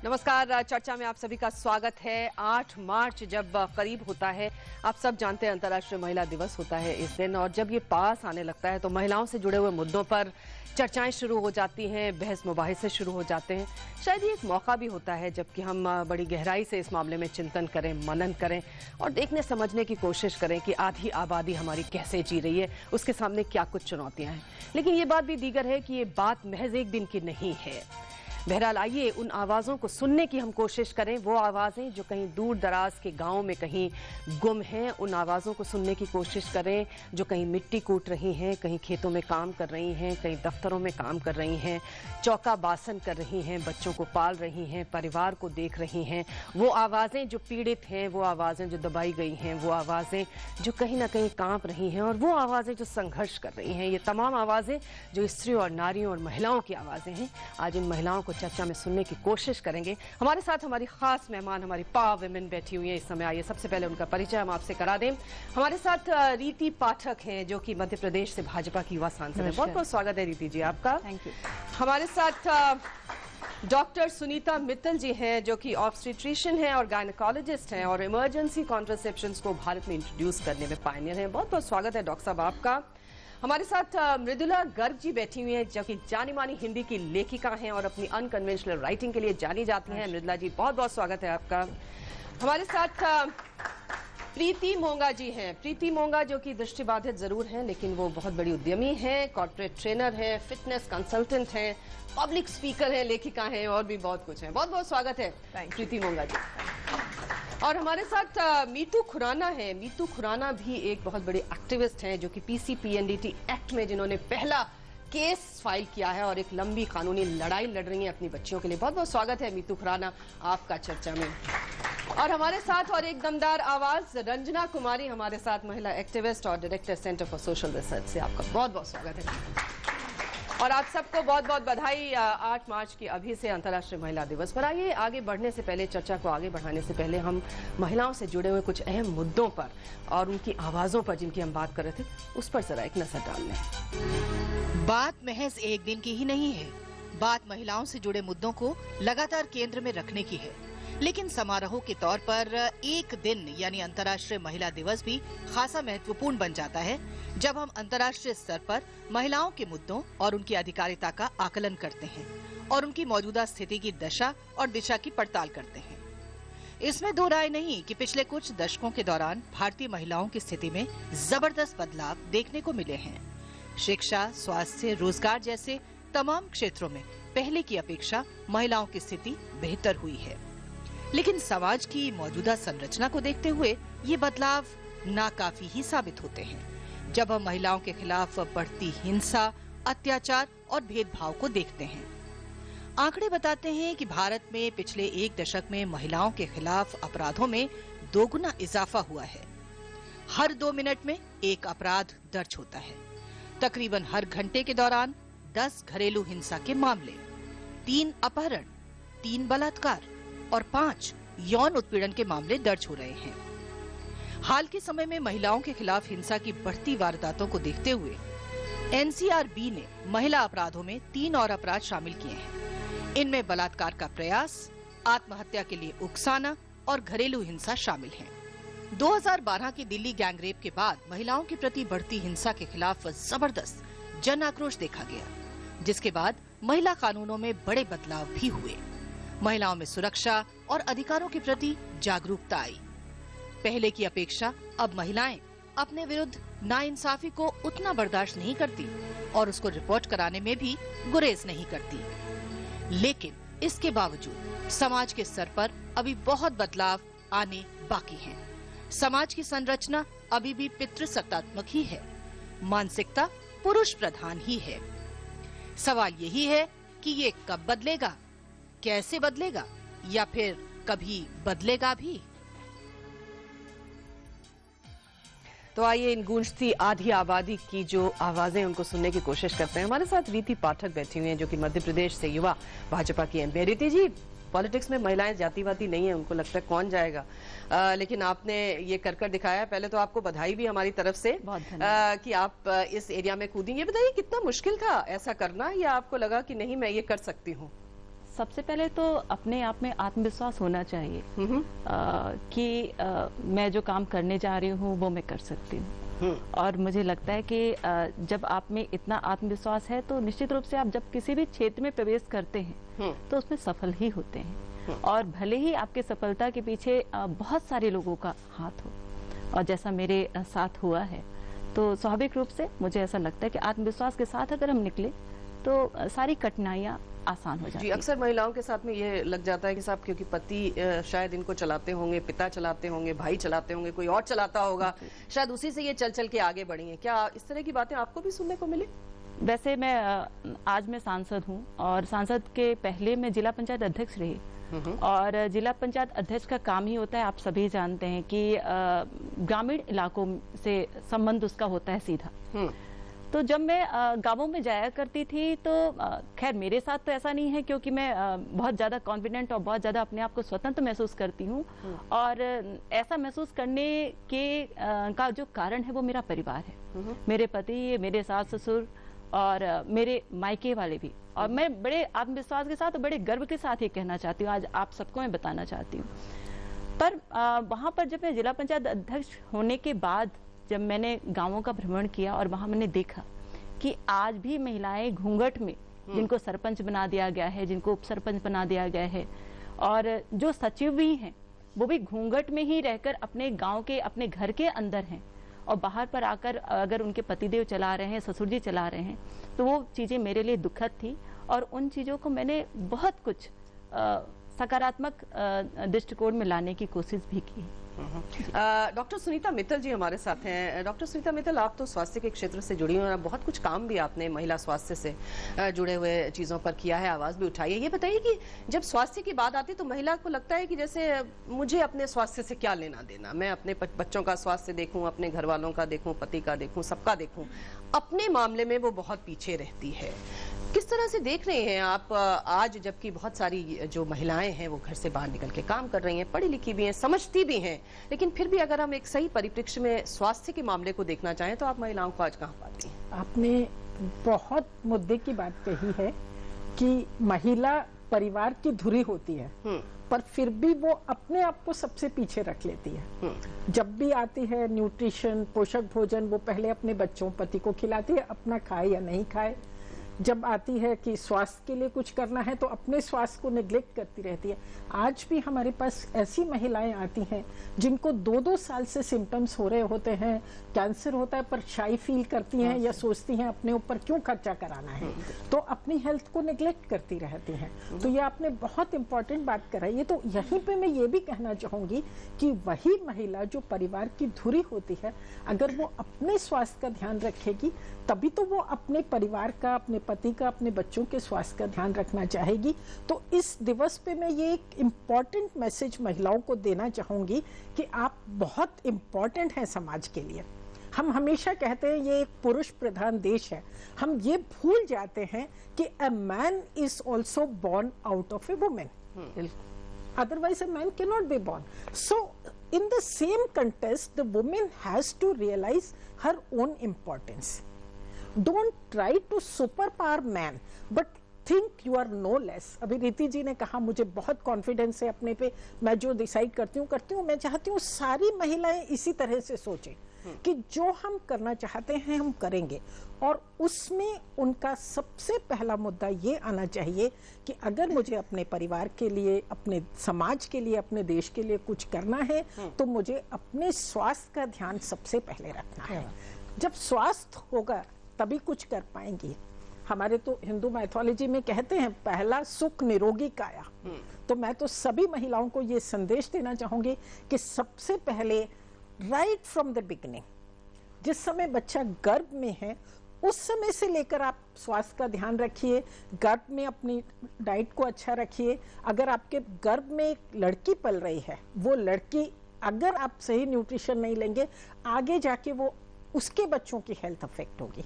नमस्कार। चर्चा में आप सभी का स्वागत है। 8 मार्च जब करीब होता है, आप सब जानते हैं अंतर्राष्ट्रीय महिला दिवस होता है इस दिन, और जब ये पास आने लगता है तो महिलाओं से जुड़े हुए मुद्दों पर चर्चाएं शुरू हो जाती हैं, बहस मुबाहिसे शुरू हो जाते हैं। शायद ये एक मौका भी होता है जबकि हम बड़ी गहराई से इस मामले में चिंतन करें, मनन करें और देखने समझने की कोशिश करें कि आधी आबादी हमारी कैसे जी रही है, उसके सामने क्या कुछ चुनौतियां हैं। लेकिन ये बात भी दीगर है कि ये बात महज एक दिन की नहीं है। बहरहाल आइए उन आवाज़ों को सुनने की हम कोशिश करें, वो आवाज़ें जो कहीं दूर दराज के गांवों में कहीं गुम हैं, उन आवाज़ों को सुनने की कोशिश करें जो कहीं मिट्टी कूट रही हैं, कहीं खेतों में काम कर रही हैं, कहीं दफ्तरों में काम कर रही हैं, चौका बासन कर रही हैं, बच्चों को पाल रही हैं, परिवार को देख रही हैं। वो आवाज़ें जो पीड़ित हैं, वो आवाज़ें जो दबाई गई हैं, वो आवाज़ें जो कहीं ना कहीं कांप रही हैं, और वो आवाज़ें जो संघर्ष कर रही हैं। ये तमाम आवाज़ें जो स्त्रियों और नारियों और महिलाओं की आवाज़ें हैं, आज इन महिलाओं को चर्चा में सुनने की कोशिश करेंगे। हमारे साथ हमारी खास मेहमान, हमारी पावर वुमेन बैठी हुई है इस समय। आइए सबसे पहले उनका परिचय हम आपसे करा दें। हमारे साथ रीति पाठक हैं जो कि मध्य प्रदेश से भाजपा की युवा सांसद है। बहुत बहुत स्वागत है रीति जी आपका। Thank you. हमारे साथ डॉक्टर सुनीता मित्तल जी हैं जो कि ऑब्स्टेट्रिशियन हैं और गायनेकोलॉजिस्ट हैं और इमरजेंसी कॉन्ट्रासेप्शंस को भारत में इंट्रोड्यूस करने में पायनियर हैं। बहुत बहुत स्वागत है डॉक्टर साहब आपका। हमारे साथ मृदुला गर्ग जी बैठी हुई हैं जो कि जानी मानी हिंदी की लेखिका हैं और अपनी अनकन्वेंशनल राइटिंग के लिए जानी जाती हैं। मृदुला जी बहुत बहुत स्वागत है आपका। हमारे साथ प्रीति मोंगा जी हैं। प्रीति मोंगा जो कि दृष्टिबाधित जरूर हैं लेकिन वो बहुत बड़ी उद्यमी हैं, कॉर्पोरेट ट्रेनर हैं, फिटनेस कंसल्टेंट हैं, पब्लिक स्पीकर हैं, लेखिका हैं और भी बहुत कुछ है। बहुत बहुत स्वागत है प्रीति मोंगा जी। और हमारे साथ मीतू खुराना है। मीतू खुराना भी एक बहुत बड़े एक्टिविस्ट हैं जो कि पीसी-पीएनडीटी एक्ट में जिन्होंने पहला केस फाइल किया है और एक लंबी कानूनी लड़ाई लड़ रही हैं अपनी बच्चियों के लिए। बहुत बहुत स्वागत है मीतू खुराना आपका चर्चा में। और हमारे साथ और एक दमदार आवाज रंजना कुमारी हमारे साथ, महिला एक्टिविस्ट और director centre for social research से आपका बहुत बहुत स्वागत है। और आप सबको बहुत बहुत बधाई 8 मार्च की अभी से अंतर्राष्ट्रीय महिला दिवस पर। आइए आगे बढ़ने से पहले, चर्चा को आगे बढ़ाने से पहले हम महिलाओं से जुड़े हुए कुछ अहम मुद्दों पर और उनकी आवाजों पर जिनकी हम बात कर रहे थे उस पर जरा एक नजर डाल लें। बात महज एक दिन की ही नहीं है। बात महिलाओं से जुड़े मुद्दों को लगातार केंद्र में रखने की है। लेकिन समारोह के तौर पर एक दिन यानी अंतर्राष्ट्रीय महिला दिवस भी खासा महत्वपूर्ण बन जाता है जब हम अंतर्राष्ट्रीय स्तर पर महिलाओं के मुद्दों और उनकी अधिकारिता का आकलन करते हैं और उनकी मौजूदा स्थिति की दशा और दिशा की पड़ताल करते हैं। इसमें दो राय नहीं कि पिछले कुछ दशकों के दौरान भारतीय महिलाओं की स्थिति में जबरदस्त बदलाव देखने को मिले हैं। शिक्षा, स्वास्थ्य, रोजगार जैसे तमाम क्षेत्रों में पहले की अपेक्षा महिलाओं की स्थिति बेहतर हुई है। लेकिन समाज की मौजूदा संरचना को देखते हुए ये बदलाव नाकाफी ही साबित होते हैं जब हम महिलाओं के खिलाफ बढ़ती हिंसा, अत्याचार और भेदभाव को देखते हैं। आंकड़े बताते हैं कि भारत में पिछले एक दशक में महिलाओं के खिलाफ अपराधों में दोगुना इजाफा हुआ है। हर 2 मिनट में एक अपराध दर्ज होता है। तकरीबन हर घंटे के दौरान 10 घरेलू हिंसा के मामले, 3 अपहरण, 3 बलात्कार और 5 यौन उत्पीड़न के मामले दर्ज हो रहे हैं। हाल के समय में महिलाओं के खिलाफ हिंसा की बढ़ती वारदातों को देखते हुए एनसीआरबी ने महिला अपराधों में 3 और अपराध शामिल किए हैं। इनमें बलात्कार का प्रयास, आत्महत्या के लिए उकसाना और घरेलू हिंसा शामिल हैं। 2012 की दिल्ली गैंगरेप के बाद महिलाओं के प्रति बढ़ती हिंसा के खिलाफ जबरदस्त जन आक्रोश देखा गया, जिसके बाद महिला कानूनों में बड़े बदलाव भी हुए। महिलाओं में सुरक्षा और अधिकारों के प्रति जागरूकता आई। पहले की अपेक्षा अब महिलाएं अपने विरुद्ध नाइंसाफी को उतना बर्दाश्त नहीं करती और उसको रिपोर्ट कराने में भी गुरेज नहीं करती। लेकिन इसके बावजूद समाज के स्तर पर अभी बहुत बदलाव आने बाकी हैं। समाज की संरचना अभी भी पितृसत्तात्मक ही है, मानसिकता पुरुष प्रधान ही है। सवाल यही है कि ये कब बदलेगा, कैसे बदलेगा या फिर कभी बदलेगा भी। तो आइए इन गूंजती आधी आबादी की जो आवाजें उनको सुनने की कोशिश करते हैं। हमारे साथ रीति पाठक बैठी हुई हैं जो कि मध्य प्रदेश से युवा भाजपा की एमपी। रीति जी, पॉलिटिक्स में महिलाएं जातिवादी नहीं है, उनको लगता है कौन जाएगा, लेकिन आपने ये कर दिखाया। पहले तो आपको बधाई भी हमारी तरफ से कि आप इस एरिया में कूदी। ये बताइए कितना मुश्किल था ऐसा करना, या आपको लगा कि नहीं मैं ये कर सकती हूँ? सबसे पहले तो अपने आप में आत्मविश्वास होना चाहिए कि मैं जो काम करने जा रही हूँ वो मैं कर सकती हूँ। और मुझे लगता है कि जब आप में इतना आत्मविश्वास है तो निश्चित रूप से आप जब किसी भी क्षेत्र में प्रवेश करते हैं तो उसमें सफल ही होते हैं। और भले ही आपके सफलता के पीछे बहुत सारे लोगों का हाथ हो, और जैसा मेरे साथ हुआ है, तो स्वाभाविक रूप से मुझे ऐसा लगता है कि आत्मविश्वास के साथ अगर हम निकले तो सारी कठिनाइयाँ आसान हो जाती जी। अक्सर महिलाओं के साथ में ये लग जाता है कि साहब क्योंकि पति शायद इनको चलाते होंगे, पिता चलाते होंगे, भाई चलाते होंगे, कोई और चलाता होगा, शायद उसी से ये चल चल के आगे बढ़ी हैं। क्या इस तरह की बातें आपको भी सुनने को मिली? वैसे आज मैं सांसद हूँ, और सांसद के पहले मैं जिला पंचायत अध्यक्ष रही। और जिला पंचायत अध्यक्ष का काम ही होता है, आप सभी जानते हैं कि ग्रामीण इलाकों से संबंध उसका होता है सीधा। तो जब मैं गांवों में जाया करती थी तो खैर मेरे साथ तो ऐसा नहीं है, क्योंकि मैं बहुत ज़्यादा कॉन्फिडेंट और बहुत ज़्यादा अपने आप को स्वतंत्र महसूस करती हूँ। और ऐसा महसूस करने के का जो कारण है वो मेरा परिवार है, मेरे पति, मेरे सास ससुर और मेरे मायके वाले भी। और मैं बड़े आत्मविश्वास के साथ और बड़े गर्व के साथ ये कहना चाहती हूँ, आज आप सबको मैं बताना चाहती हूँ। पर वहाँ पर जब मैं जिला पंचायत अध्यक्ष होने के बाद जब मैंने गांवों का भ्रमण किया और वहां मैंने देखा कि आज भी महिलाएं घूंघट में, जिनको सरपंच बना दिया गया है, जिनको उप सरपंच बना दिया गया है, और जो सचिव भी हैं वो भी घूंघट में ही रहकर अपने गांव के, अपने घर के अंदर हैं, और बाहर पर आकर अगर उनके पतिदेव चला रहे हैं, ससुर जी चला रहे हैं, तो वो चीजें मेरे लिए दुखद थी। और उन चीजों को मैंने बहुत कुछ सकारात्मक दृष्टिकोण में लाने की कोशिश भी की। डॉक्टर सुनीता मित्तल जी हमारे साथ हैं। डॉक्टर सुनीता मित्तल, आप तो स्वास्थ्य के क्षेत्र से जुड़ी हुई हैं, बहुत कुछ काम भी आपने महिला स्वास्थ्य से जुड़े हुए चीज़ों पर किया है, आवाज़ भी उठाई है। ये बताइए कि जब स्वास्थ्य की बात आती है तो महिला को लगता है कि जैसे मुझे अपने स्वास्थ्य से क्या लेना देना, मैं अपने बच्चों का स्वास्थ्य देखूं, अपने घर वालों का देखूं, पति का देखूं, सबका देखूं, अपने मामले में वो बहुत पीछे रहती है। किस तरह से देख रहे हैं आप आज, जबकि बहुत सारी जो महिलाएं हैं वो घर से बाहर निकल के काम कर रही हैं, पढ़ी लिखी भी हैं, समझती भी हैं, लेकिन फिर भी अगर हम एक सही परिप्रेक्ष्य में स्वास्थ्य के मामले को देखना चाहें तो आप महिलाओं को आज कहाँ पाती हैं? आपने बहुत मुद्दे की बात कही है कि महिला परिवार की धुरी होती है, पर फिर भी वो अपने आप को सबसे पीछे रख लेती है। जब भी आती है न्यूट्रिशन, पोषक भोजन, वो पहले अपने बच्चों, पति को खिलाती है, अपना खाए या नहीं खाए। जब आती है कि स्वास्थ्य के लिए कुछ करना है तो अपने स्वास्थ्य को नेग्लेक्ट करती रहती है। आज भी हमारे पास ऐसी महिलाएं आती हैं जिनको 2-2 साल से सिम्टम्स हो रहे होते हैं, कैंसर होता है, पर शाई फील करती हैं या सोचती हैं अपने ऊपर क्यों खर्चा कराना है, तो अपनी हेल्थ को नेग्लेक्ट करती रहती हैं। तो ये आपने बहुत इंपॉर्टेंट बात कराई है। तो यहीं पे मैं ये भी कहना चाहूंगी कि वही महिला जो परिवार की धुरी होती है, अगर वो अपने स्वास्थ्य का ध्यान रखेगी तभी तो वो अपने परिवार का, अपने पति का, अपने बच्चों के स्वास्थ्य का ध्यान रखना चाहेगी। तो इस दिवस पे मैं ये एक इम्पॉर्टेंट मैसेज महिलाओं को देना चाहूंगी कि आप बहुत इम्पॉर्टेंट हैं समाज के लिए। हम हमेशा कहते हैं ये एक पुरुष प्रधान देश है, हम ये भूल जाते हैं कि a man is also born out of a woman. Otherwise a man cannot be born. So in the same context the woman has to realize her own importance. Don't try to superpower man, but think you are no less. अभी रीति जी ने कहा मुझे बहुत confidence है अपने पे, मैं जो डिसाइड करती हूँ। मैं चाहती हूँ सारी महिलाएं इसी तरह से सोचें कि जो हम करना चाहते हैं हम करेंगे। और उसमें उनका सबसे पहला मुद्दा ये आना चाहिए कि अगर मुझे अपने परिवार के लिए, अपने समाज के लिए, अपने देश के लिए कुछ करना है तो मुझे अपने स्वास्थ्य का ध्यान सबसे पहले रखना है। जब स्वास्थ्य होगा तभी कुछ कर पाएंगे। हमारे तो हिंदू माइथोलॉजी में कहते हैं पहला सुख निरोगी काया। तो मैं तो सभी महिलाओं को ये संदेश देना चाहूंगी कि सबसे पहले राइट फ्रॉम द बिगिनिंग, जिस समय बच्चा गर्भ में है उस समय से लेकर आप स्वास्थ्य का ध्यान रखिए, गर्भ में अपनी डाइट को अच्छा रखिए। अगर आपके गर्भ में एक लड़की पल रही है, वो लड़की अगर आप सही न्यूट्रिशन नहीं लेंगे, आगे जाके वो उसके बच्चों की हेल्थ अफेक्ट होगी।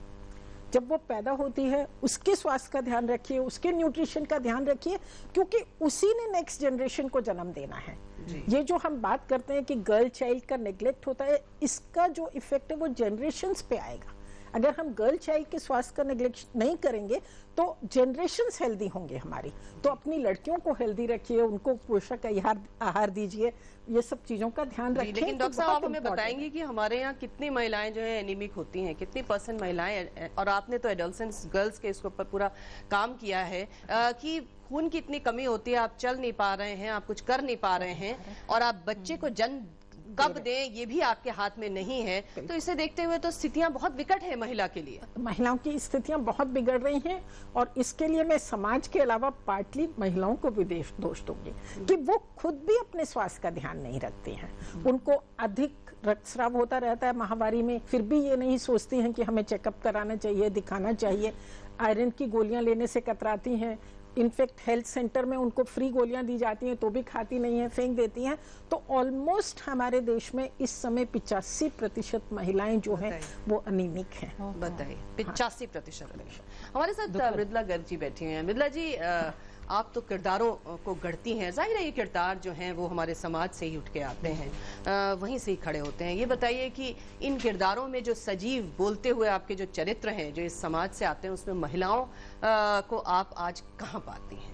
जब वो पैदा होती है उसके स्वास्थ्य का ध्यान रखिए, उसके न्यूट्रिशन का ध्यान रखिए, क्योंकि उसी ने नेक्स्ट जनरेशन को जन्म देना है। ये जो हम बात करते हैं कि गर्ल चाइल्ड का नेग्लेक्ट होता है, इसका जो इफेक्ट है वो जनरेशंस पे आएगा। अगर हम गर्ल चाइल्ड के स्वास्थ्य का नेग्लेक्ट नहीं करेंगे तो जनरेशन्स हेल्दी होंगे हमारी। तो अपनी लड़कियों को हेल्दी रखिए, उनको पोषक आहार दीजिए, ये सब चीजों का ध्यान रखिए। लेकिन डॉक्टर साहब आप हमें बताएंगे कि हमारे यहाँ कितनी महिलाएं जो है एनीमिक होती हैं, कितनी % महिलाएं, और आपने तो एडोलसेंस गर्ल्स के इसके ऊपर पूरा काम किया है कि खून की इतनी कमी होती है, आप चल नहीं पा रहे हैं, आप कुछ कर नहीं पा रहे हैं, और आप बच्चे को जन्म कब दें ये भी आपके हाथ में नहीं है। तो इसे देखते हुए तो स्थितियां बहुत विकट है महिला के लिए। महिलाओं की स्थितियां बहुत बिगड़ रही हैं, और इसके लिए मैं समाज के अलावा पार्टली महिलाओं को भी दोष दूंगी कि वो खुद भी अपने स्वास्थ्य का ध्यान नहीं रखती हैं। उनको अधिक रक्तस्राव होता रहता है माहवारी में, फिर भी ये नहीं सोचती हैं कि हमें चेकअप कराना चाहिए, दिखाना चाहिए। आयरन की गोलियां लेने से कतराती हैं। इनफैक्ट हेल्थ सेंटर में उनको फ्री गोलियां दी जाती हैं तो भी खाती नहीं है, फेंक देती हैं। तो ऑलमोस्ट हमारे देश में इस समय 85% महिलाएं जो हैं वो अनीमिक हैं। बताइए 85%। हमारे साथ मृदुला गर्ग जी बैठी हुई हैं। मृदुला जी, आप तो किरदारों को गढ़ती हैं, जाहिर है ये किरदार जो हैं वो हमारे समाज से ही उठ के आते हैं, वहीं से ही खड़े होते हैं। ये बताइए कि इन किरदारों में जो सजीव बोलते हुए आपके जो चरित्र हैं जो इस समाज से आते हैं, उसमें महिलाओं को आप आज कहाँ पाती हैं?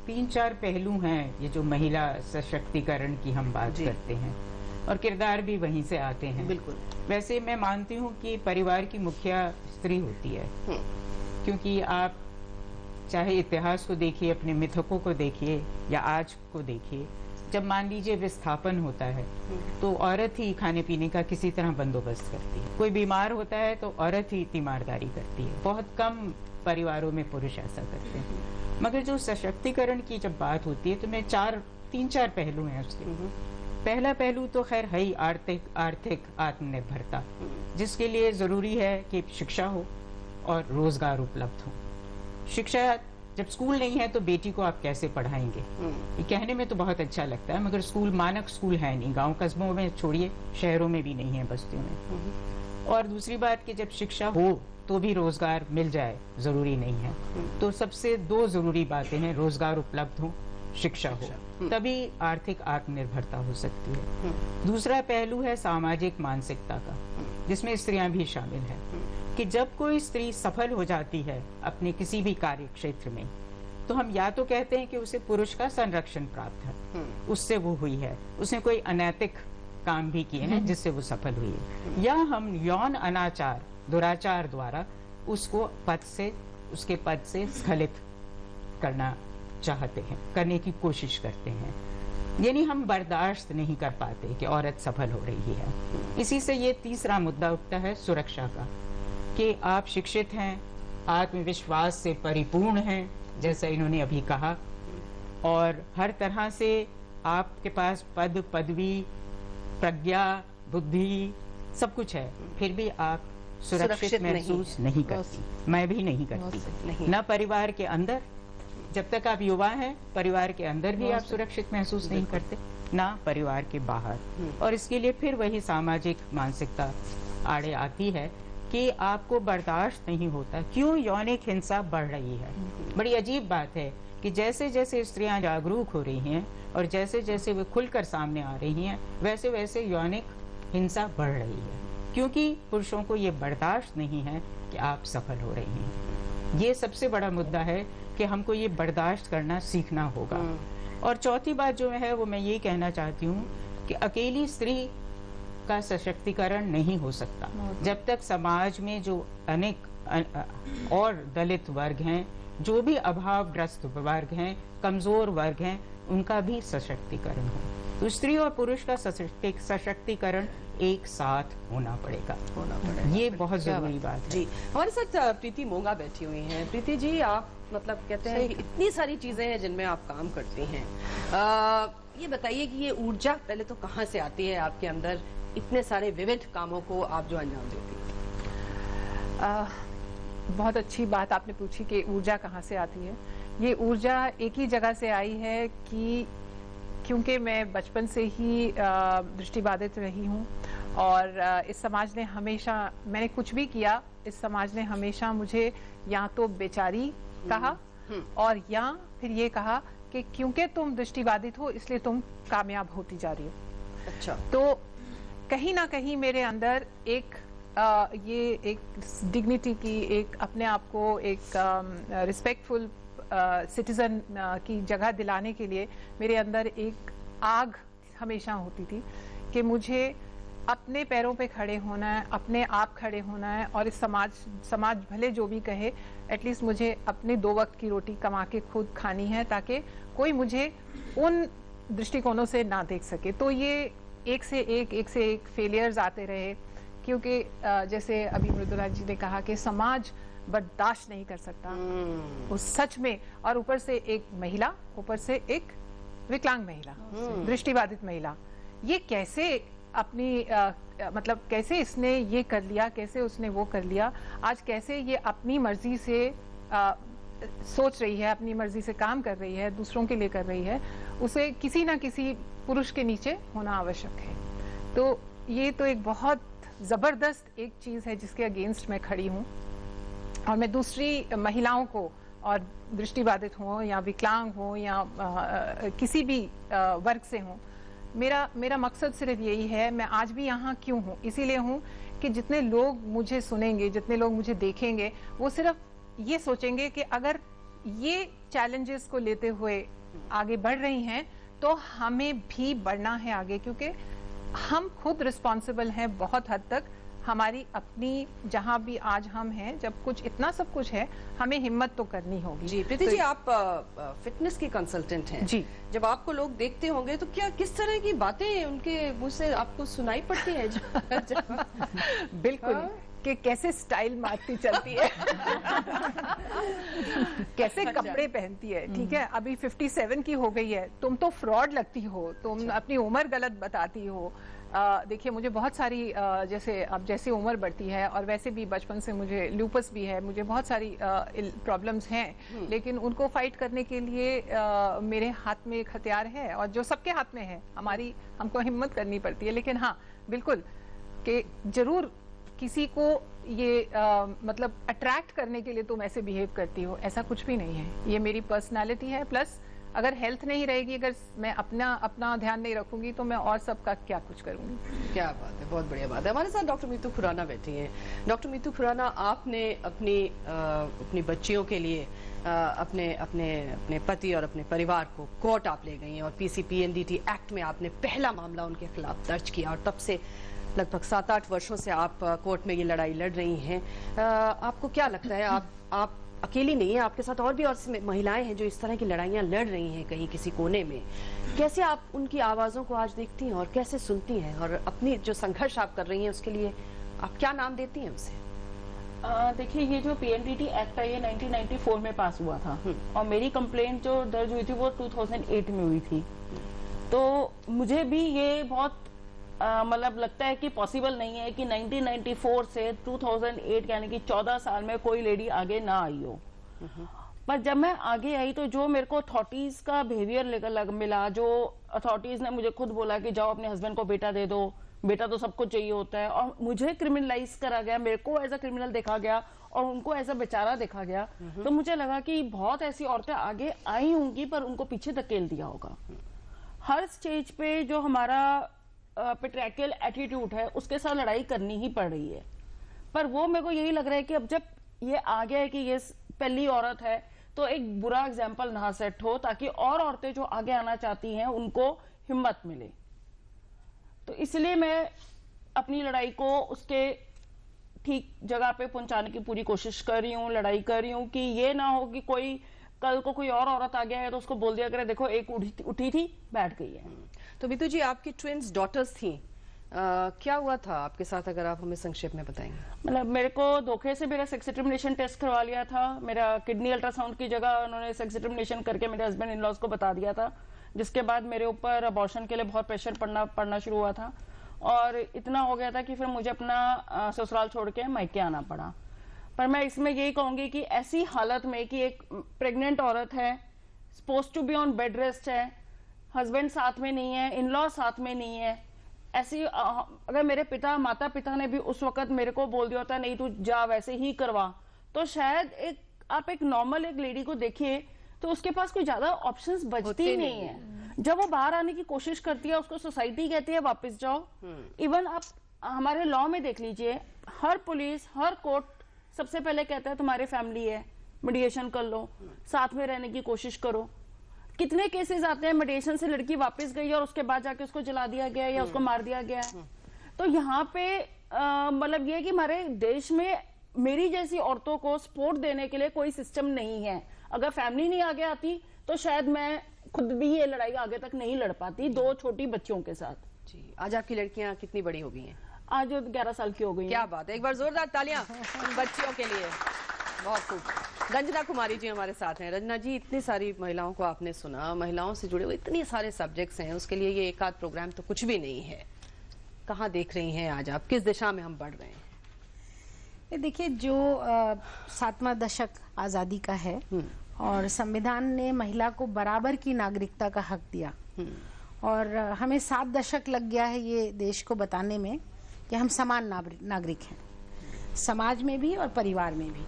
3-4 पहलू हैं ये जो महिला सशक्तिकरण की हम बात करते हैं, और किरदार भी वहीं से आते हैं। बिल्कुल। वैसे मैं मानती हूँ कि परिवार की मुखिया स्त्री होती है, क्योंकि आप चाहे इतिहास को देखिए, अपने मिथकों को देखिए या आज को देखिए, जब मान लीजिए विस्थापन होता है तो औरत ही खाने पीने का किसी तरह बंदोबस्त करती है। कोई बीमार होता है तो औरत ही तीमारदारी करती है। बहुत कम परिवारों में पुरुष ऐसा करते हैं। मगर जो सशक्तिकरण की जब बात होती है तो मैं 3-4 पहलू हैं उसके। पहला पहलू तो खैर है ही आर्थिक आत्मनिर्भरता, जिसके लिए जरूरी है कि शिक्षा हो और रोजगार उपलब्ध हो। शिक्षा, जब स्कूल नहीं है तो बेटी को आप कैसे पढ़ाएंगे? ये कहने में तो बहुत अच्छा लगता है, मगर स्कूल, मानक स्कूल है नहीं, गांव कस्बों में छोड़िए, शहरों में भी नहीं है, बस्तियों में। और दूसरी बात कि जब शिक्षा हो तो भी रोजगार मिल जाए जरूरी नहीं है। तो सबसे 2 जरूरी बातें हैं, रोजगार उपलब्ध हो, शिक्षा हो, तभी आर्थिक आत्मनिर्भरता हो सकती है। दूसरा पहलू है सामाजिक मानसिकता का, जिसमें स्त्रियां भी शामिल हैं, कि जब कोई स्त्री सफल हो जाती है अपने किसी भी कार्य क्षेत्र में, तो हम या तो कहते हैं कि उसे पुरुष का संरक्षण प्राप्त है, उससे वो हुई है, उसने कोई अनैतिक काम भी किए हैं जिससे वो सफल हुई है, या हम यौन अनाचार, दुराचार द्वारा उसको उसके पद से स्खलित करना चाहते हैं, करने की कोशिश करते हैं। यानी हम बर्दाश्त नहीं कर पाते कि औरत सफल हो रही है। इसी से ये तीसरा मुद्दा उठता है सुरक्षा का, कि आप शिक्षित हैं, आत्मविश्वास से परिपूर्ण हैं, जैसा इन्होंने अभी कहा, और हर तरह से आपके पास पद, पदवी, प्रज्ञा, बुद्धि सब कुछ है, फिर भी आप सुरक्षित महसूस नहीं करती। मैं भी नहीं करती, न परिवार के अंदर, जब तक आप युवा हैं परिवार के अंदर भी आप सुरक्षित महसूस नहीं करते, ना परिवार के बाहर। और इसके लिए फिर वही सामाजिक मानसिकता आड़े आती है कि आपको बर्दाश्त नहीं होता। क्यों यौनिक हिंसा बढ़ रही है? बड़ी अजीब बात है कि जैसे जैसे स्त्रियां जागरूक हो रही हैं और जैसे जैसे वे खुलकर सामने आ रही हैं, वैसे वैसे यौनिक हिंसा बढ़ रही है, क्योंकि पुरुषों को ये बर्दाश्त नहीं है कि आप सफल हो रही हैं। ये सबसे बड़ा मुद्दा है कि हमको ये बर्दाश्त करना सीखना होगा। और चौथी बात जो है वो मैं ये कहना चाहती हूँ कि अकेली स्त्री का सशक्तिकरण नहीं हो सकता जब तक समाज में जो अनेक और दलित वर्ग हैं, जो भी अभावग्रस्त वर्ग हैं, कमजोर वर्ग हैं, उनका भी सशक्तिकरण हो। तो स्त्री और पुरुष का सशक्तिकरण एक साथ होना पड़ेगा। ये बहुत जरूरी बात है। जी, हमारे साथ प्रीति मोंगा बैठी हुई हैं। प्रीति जी, आप मतलब कहते हैं कि इतनी सारी चीजें हैं जिनमें आप काम करती हैं, ये बताइए कि ये ऊर्जा पहले तो कहाँ से आती है आपके अंदर, इतने सारे विविध कामों को आप जो अंजाम देती हैं? बहुत अच्छी बात आपने पूछी कि ऊर्जा कहाँ से आती है। ये ऊर्जा एक ही जगह से आई है कि क्योंकि मैं बचपन से ही दृष्टिबाधित रही हूँ, और इस समाज ने हमेशा, मैंने कुछ भी किया, इस समाज ने हमेशा मुझे या तो बेचारी कहा और या फिर ये कहा कि क्योंकि तुम दृष्टिबाधित हो इसलिए तुम कामयाब होती जा रही हो। अच्छा। तो कहीं ना कहीं मेरे अंदर एक ये एक डिग्निटी की, एक अपने आप को एक रिस्पेक्टफुल सिटीजन की जगह दिलाने के लिए मेरे अंदर एक आग हमेशा होती थी कि मुझे अपने पैरों पे खड़े होना है, अपने आप खड़े होना है, और इस समाज भले जो भी कहे, एटलीस्ट मुझे अपने 2 वक्त की रोटी कमा के खुद खानी है, ताकि कोई मुझे उन दृष्टिकोणों से ना देख सके। तो ये एक से एक फेलियर्स आते रहे, क्योंकि जैसे अभी मृदुला जी ने कहा कि समाज बर्दाश्त नहीं कर सकता उस सच में, और ऊपर से एक महिला, ऊपर से एक विकलांग महिला, दृष्टिबाधित महिला, ये कैसे अपनी मतलब कैसे इसने ये कर लिया, कैसे उसने वो कर लिया, आज कैसे ये अपनी मर्जी से सोच रही है, अपनी मर्जी से काम कर रही है, दूसरों के लिए कर रही है, उसे किसी ना किसी पुरुष के नीचे होना आवश्यक है। तो ये तो एक बहुत जबरदस्त एक चीज है जिसके अगेंस्ट मैं खड़ी हूँ, और मैं दूसरी महिलाओं को, और दृष्टिबाधित हो या विकलांग हो या किसी भी वर्ग से हो, मेरा मकसद सिर्फ यही है। मैं आज भी यहाँ क्यों हूँ? इसीलिए हूँ कि जितने लोग मुझे सुनेंगे, जितने लोग मुझे देखेंगे, वो सिर्फ ये सोचेंगे कि अगर ये चैलेंजेस को लेते हुए आगे बढ़ रही हैं, तो हमें भी बढ़ना है आगे, क्योंकि हम खुद रिस्पॉन्सिबल हैं बहुत हद तक। हमारी अपनी जहां भी आज हम हैं, जब कुछ इतना सब कुछ है, हमें हिम्मत तो करनी होगी। जी प्रीति जी, आप फिटनेस की कंसल्टेंट हैं जी। जब आपको लोग देखते होंगे तो क्या किस तरह की बातें उनके मुंह से आपको सुनाई पड़ती है? बिल्कुल, कि कैसे स्टाइल मारती चलती है कैसे कपड़े पहनती है। ठीक है, अभी 57 की हो गई है, तुम तो फ्रॉड लगती हो, तुम अपनी उम्र गलत बताती हो। देखिए, मुझे बहुत सारी जैसे अब जैसे उम्र बढ़ती है, और वैसे भी बचपन से मुझे ल्यूपस भी है, मुझे बहुत सारी प्रॉब्लम्स हैं, लेकिन उनको फाइट करने के लिए मेरे हाथ में एक हथियार है, और जो सबके हाथ में है, हमको हिम्मत करनी पड़ती है। लेकिन हाँ, बिल्कुल कि जरूर किसी को ये मतलब अट्रैक्ट करने के लिए तुम ऐसे बिहेव करती हो, ऐसा कुछ भी नहीं है। ये मेरी पर्सनालिटी है। प्लस अगर हेल्थ नहीं रहेगी, अगर मैं अपना ध्यान नहीं रखूंगी, तो मैं और सबका क्या कुछ करूंगी। क्या बात है, बहुत बढ़िया बात है। हमारे साथ डॉक्टर मीतू खुराना बैठी हैं। डॉक्टर मीतू खुराना, आपने अपनी बच्चियों के लिए अपने पति और अपने परिवार को कोर्ट आप ले गई हैं, और PCPNDT एक्ट में आपने पहला मामला उनके खिलाफ दर्ज किया, और तब से लगभग 7-8 वर्षों से आप कोर्ट में ये लड़ाई लड़ रही हैं। आपको क्या लगता है, आप अकेली नहीं है, आपके साथ और भी महिलाएं हैं जो इस तरह की लड़ाइयां लड़ रही हैं कहीं किसी कोने में। कैसे आप उनकी आवाजों को आज देखती हैं और कैसे सुनती हैं, और अपनी जो संघर्ष आप कर रही हैं उसके लिए आप क्या नाम देती हैं उसे? देखिए, ये जो PNDT एक्ट है, ये 1994 में पास हुआ था, और मेरी कंप्लेंट जो दर्ज हुई थी वो 2008 में हुई थी। तो मुझे भी ये बहुत मतलब लगता है कि पॉसिबल नहीं है कि 1994 से 2008 यानी कि 14 साल में कोई लेडी आगे ना आई हो। पर जब मैं आगे आई तो जो मेरे को अथॉरिटीज का बिहेवियर मिला, जो अथॉरिटीज ने मुझे खुद बोला कि जाओ अपने हस्बैंड को बेटा दे दो, बेटा तो सबको चाहिए होता है, और मुझे क्रिमिनलाइज करा गया, मेरे को एज अ क्रिमिनल देखा गया और उनको एज अ बेचारा देखा गया। तो मुझे लगा कि बहुत ऐसी औरतें आगे आई होंगी, पर उनको पीछे धकेल दिया होगा। हर स्टेज पे जो हमारा पेट्रियार्कल एटीट्यूड है, उसके साथ लड़ाई करनी ही पड़ रही है। पर वो मेरे को यही लग रहा है कि अब जब ये आ गया है कि ये पहली औरत है, तो एक बुरा एग्जाम्पल ना सेट हो, ताकि और औरतें जो आगे आना चाहती हैं उनको हिम्मत मिले। तो इसलिए मैं अपनी लड़ाई को उसके ठीक जगह पे पहुंचाने की पूरी कोशिश कर रही हूँ, लड़ाई कर रही हूँ, कि ये ना हो कि कल को कोई और औरत आ गया है तो उसको बोल दिया करे, देखो एक उठी थी बैठ गई है। तो मीतू जी, आपकी ट्विन्स डॉटर्स थी, क्या हुआ था आपके साथ, अगर आप हमें संक्षेप में बताएंगे? मतलब मेरे को धोखे से मेरा सेक्स डिटर्मिनेशन टेस्ट करवा लिया था। मेरा किडनी अल्ट्रासाउंड की जगह उन्होंने सेक्स डिटर्मिनेशन करके मेरे हस्बैंड इन लॉज को बता दिया था, जिसके बाद मेरे ऊपर अबॉर्शन के लिए बहुत प्रेशर पड़ना शुरू हुआ था, और इतना हो गया था कि फिर मुझे अपना ससुराल छोड़ के मायके आना पड़ा। पर मैं इसमें यही कहूंगी कि ऐसी हालत में कि एक प्रेग्नेंट औरत है, suppose to be on bed rest है, हस्बैंड साथ में नहीं है, इन लॉ साथ में नहीं है, ऐसी अगर मेरे माता पिता ने भी उस वक्त मेरे को बोल दिया होता नहीं तू जा वैसे ही करवा, तो शायद आप एक नॉर्मल एक लेडी को देखिए तो उसके पास कोई ज्यादा ऑप्शंस बचती ही नहीं है। जब वो बाहर आने की कोशिश करती है, उसको सोसाइटी कहती है वापस जाओ। इवन हमारे लॉ में देख लीजिए, हर पुलिस, हर कोर्ट सबसे पहले कहता है तुम्हारी फैमिली है, मीडिएशन कर लो, साथ में रहने की कोशिश करो। कितने केसेस आते हैं मीडिएशन से लड़की वापस गई और उसके बाद जाके उसको जला दिया गया या उसको मार दिया गया है। तो यहाँ पे मतलब ये कि हमारे देश में मेरी जैसी औरतों को सपोर्ट देने के लिए कोई सिस्टम नहीं है। अगर फैमिली नहीं आगे आती तो शायद मैं खुद भी ये लड़ाई आगे तक नहीं लड़ पाती 2 छोटी बच्चियों के साथ। जी, आज आपकी लड़कियां कितनी बड़ी हो गई हैं? आज 11 साल की हो गई। क्या बात है, एक बार जोरदार तालियां उन बच्चियों के लिए। बहुत खूब। रंजना कुमारी जी हमारे साथ हैं। रंजना जी, इतनी सारी महिलाओं को आपने सुना, महिलाओं से जुड़े हुए इतने सारे सब्जेक्ट्स हैं, उसके लिए ये एक आध प्रोग्राम तो कुछ भी नहीं है। कहाँ देख रही हैं आज आप, किस दिशा में हम बढ़ रहे हैं? देखिए, जो 7वां दशक आज़ादी का है और संविधान ने महिला को बराबर की नागरिकता का हक दिया और हमें 7 दशक लग गया है ये देश को बताने में कि हम समान नागरिक हैं, समाज में भी और परिवार में भी,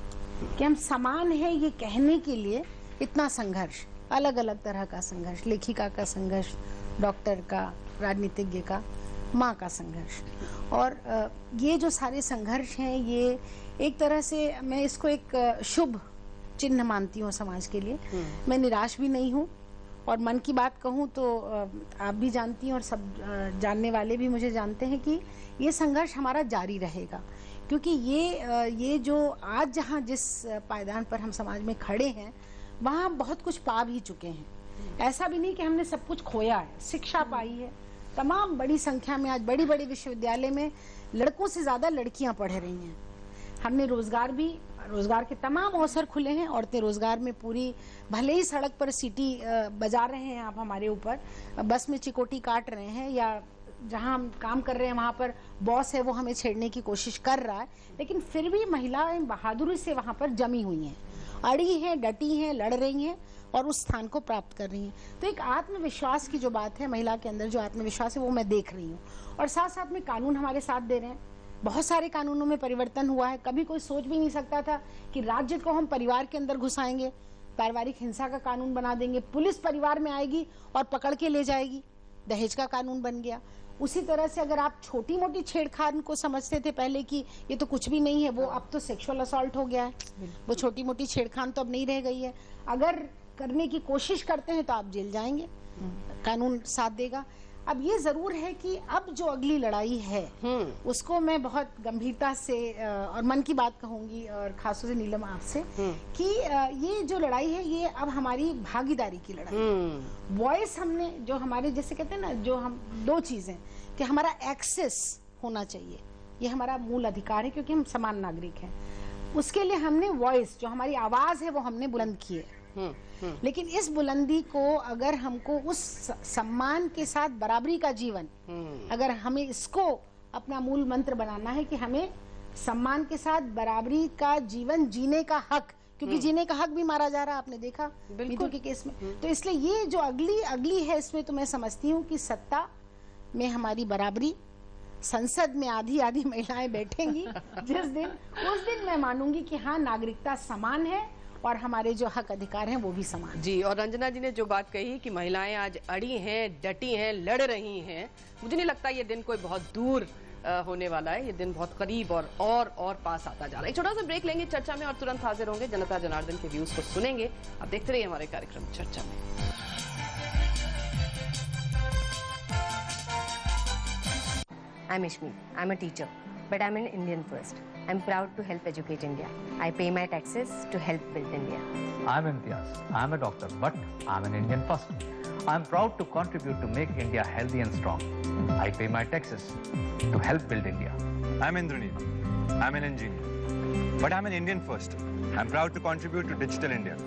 कि हम समान हैं ये कहने के लिए इतना संघर्ष, अलग अलग तरह का संघर्ष, लेखिका का संघर्ष, डॉक्टर का, राजनीतिज्ञ का, माँ का संघर्ष। और ये जो सारे संघर्ष हैं, ये एक तरह से मैं इसको एक शुभ चिन्ह मानती हूँ समाज के लिए। मैं निराश भी नहीं हूँ और मन की बात कहूँ तो आप भी जानती हैं और सब जानने वाले भी मुझे जानते हैं कि ये संघर्ष हमारा जारी रहेगा, क्योंकि ये जो आज जहाँ जिस पायदान पर हम समाज में खड़े हैं वहाँ हम बहुत कुछ पा भी चुके हैं। ऐसा भी नहीं कि हमने सब कुछ खोया है। शिक्षा पाई है, तमाम बड़ी संख्या में आज बड़ी बड़ी विश्वविद्यालय में लड़कों से ज्यादा लड़कियां पढ़ रही हैं। हमने रोजगार के तमाम अवसर खुले हैं। औरतें रोजगार में पूरी, भले ही सड़क पर सीटी बजा रहे हैं आप हमारे ऊपर, बस में चिकोटी काट रहे हैं या जहां हम काम कर रहे हैं वहां पर बॉस है वो हमें छेड़ने की कोशिश कर रहा है, लेकिन फिर भी महिलाएं बहादुरी से वहां पर जमी हुई हैं, अड़ी हैं, डटी हैं, लड़ रही हैं और उस स्थान को प्राप्त कर रही हैं। तो एक आत्मविश्वास की जो बात है, महिला के अंदर जो आत्मविश्वास है वो मैं देख रही हूँ। और साथ साथ में कानून हमारे साथ दे रहे हैं। बहुत सारे कानूनों में परिवर्तन हुआ है। कभी कोई सोच भी नहीं सकता था कि राज्य को हम परिवार के अंदर घुसाएंगे, पारिवारिक हिंसा का कानून बना देंगे, पुलिस परिवार में आएगी और पकड़ के ले जाएगी, दहेज का कानून बन गया। उसी तरह से अगर आप छोटी मोटी छेड़खानी को समझते थे पहले कि ये तो कुछ भी नहीं है, वो अब तो सेक्सुअल असॉल्ट हो गया है। वो छोटी मोटी छेड़खान तो अब नहीं रह गई है। अगर करने की कोशिश करते हैं तो आप जेल जाएंगे, कानून साथ देगा। अब ये जरूर है कि अब जो अगली लड़ाई है उसको मैं बहुत गंभीरता से और मन की बात कहूंगी, और खासतौर से नीलम आपसे, कि ये जो लड़ाई है ये अब हमारी भागीदारी की लड़ाई। वॉइस हमने जो हमारे, जैसे कहते हैं ना, जो हम 2 चीजें कि हमारा एक्सेस होना चाहिए, ये हमारा मूल अधिकार है क्योंकि हम समान नागरिक हैं। उसके लिए हमने वॉइस, जो हमारी आवाज है वो हमने बुलंद की है। लेकिन इस बुलंदी को अगर हमको उस सम्मान के साथ बराबरी का जीवन, अगर हमें इसको अपना मूल मंत्र बनाना है कि हमें सम्मान के साथ बराबरी का जीवन जीने का हक, क्योंकि जीने का हक भी मारा जा रहा है, आपने देखा मीतू के केस में। तो इसलिए ये जो अगली है, इसमें तो मैं समझती हूँ कि सत्ता में हमारी बराबरी, संसद में आधी आधी महिलाएं बैठेंगी जिस दिन, उस दिन मैं मानूंगी कि हाँ, नागरिकता समान है और हमारे जो हक अधिकार हैं वो भी समान जी। और रंजना जी ने जो बात कही कि महिलाएं आज अड़ी हैं, डटी हैं, लड़ रही हैं, मुझे नहीं लगता ये दिन कोई बहुत दूर होने वाला है। ये दिन बहुत करीब और पास आता जा रहा है। एक छोटा सा ब्रेक लेंगे चर्चा में और तुरंत हाजिर होंगे, जनता जनार्दन के व्यूज को सुनेंगे। आप देखते रहिए हमारे कार्यक्रम चर्चा में। I'm Ishmi. I'm a teacher, but I'm an Indian first. I'm proud to help educate India. I pay my taxes to help build India. I'm Imtiaz. I'm a doctor, but I'm an Indian first. I'm proud to contribute to make India healthy and strong. I pay my taxes to help build India. I'm Indraneel. I'm an engineer, but I'm an Indian first. I'm proud to contribute to digital India.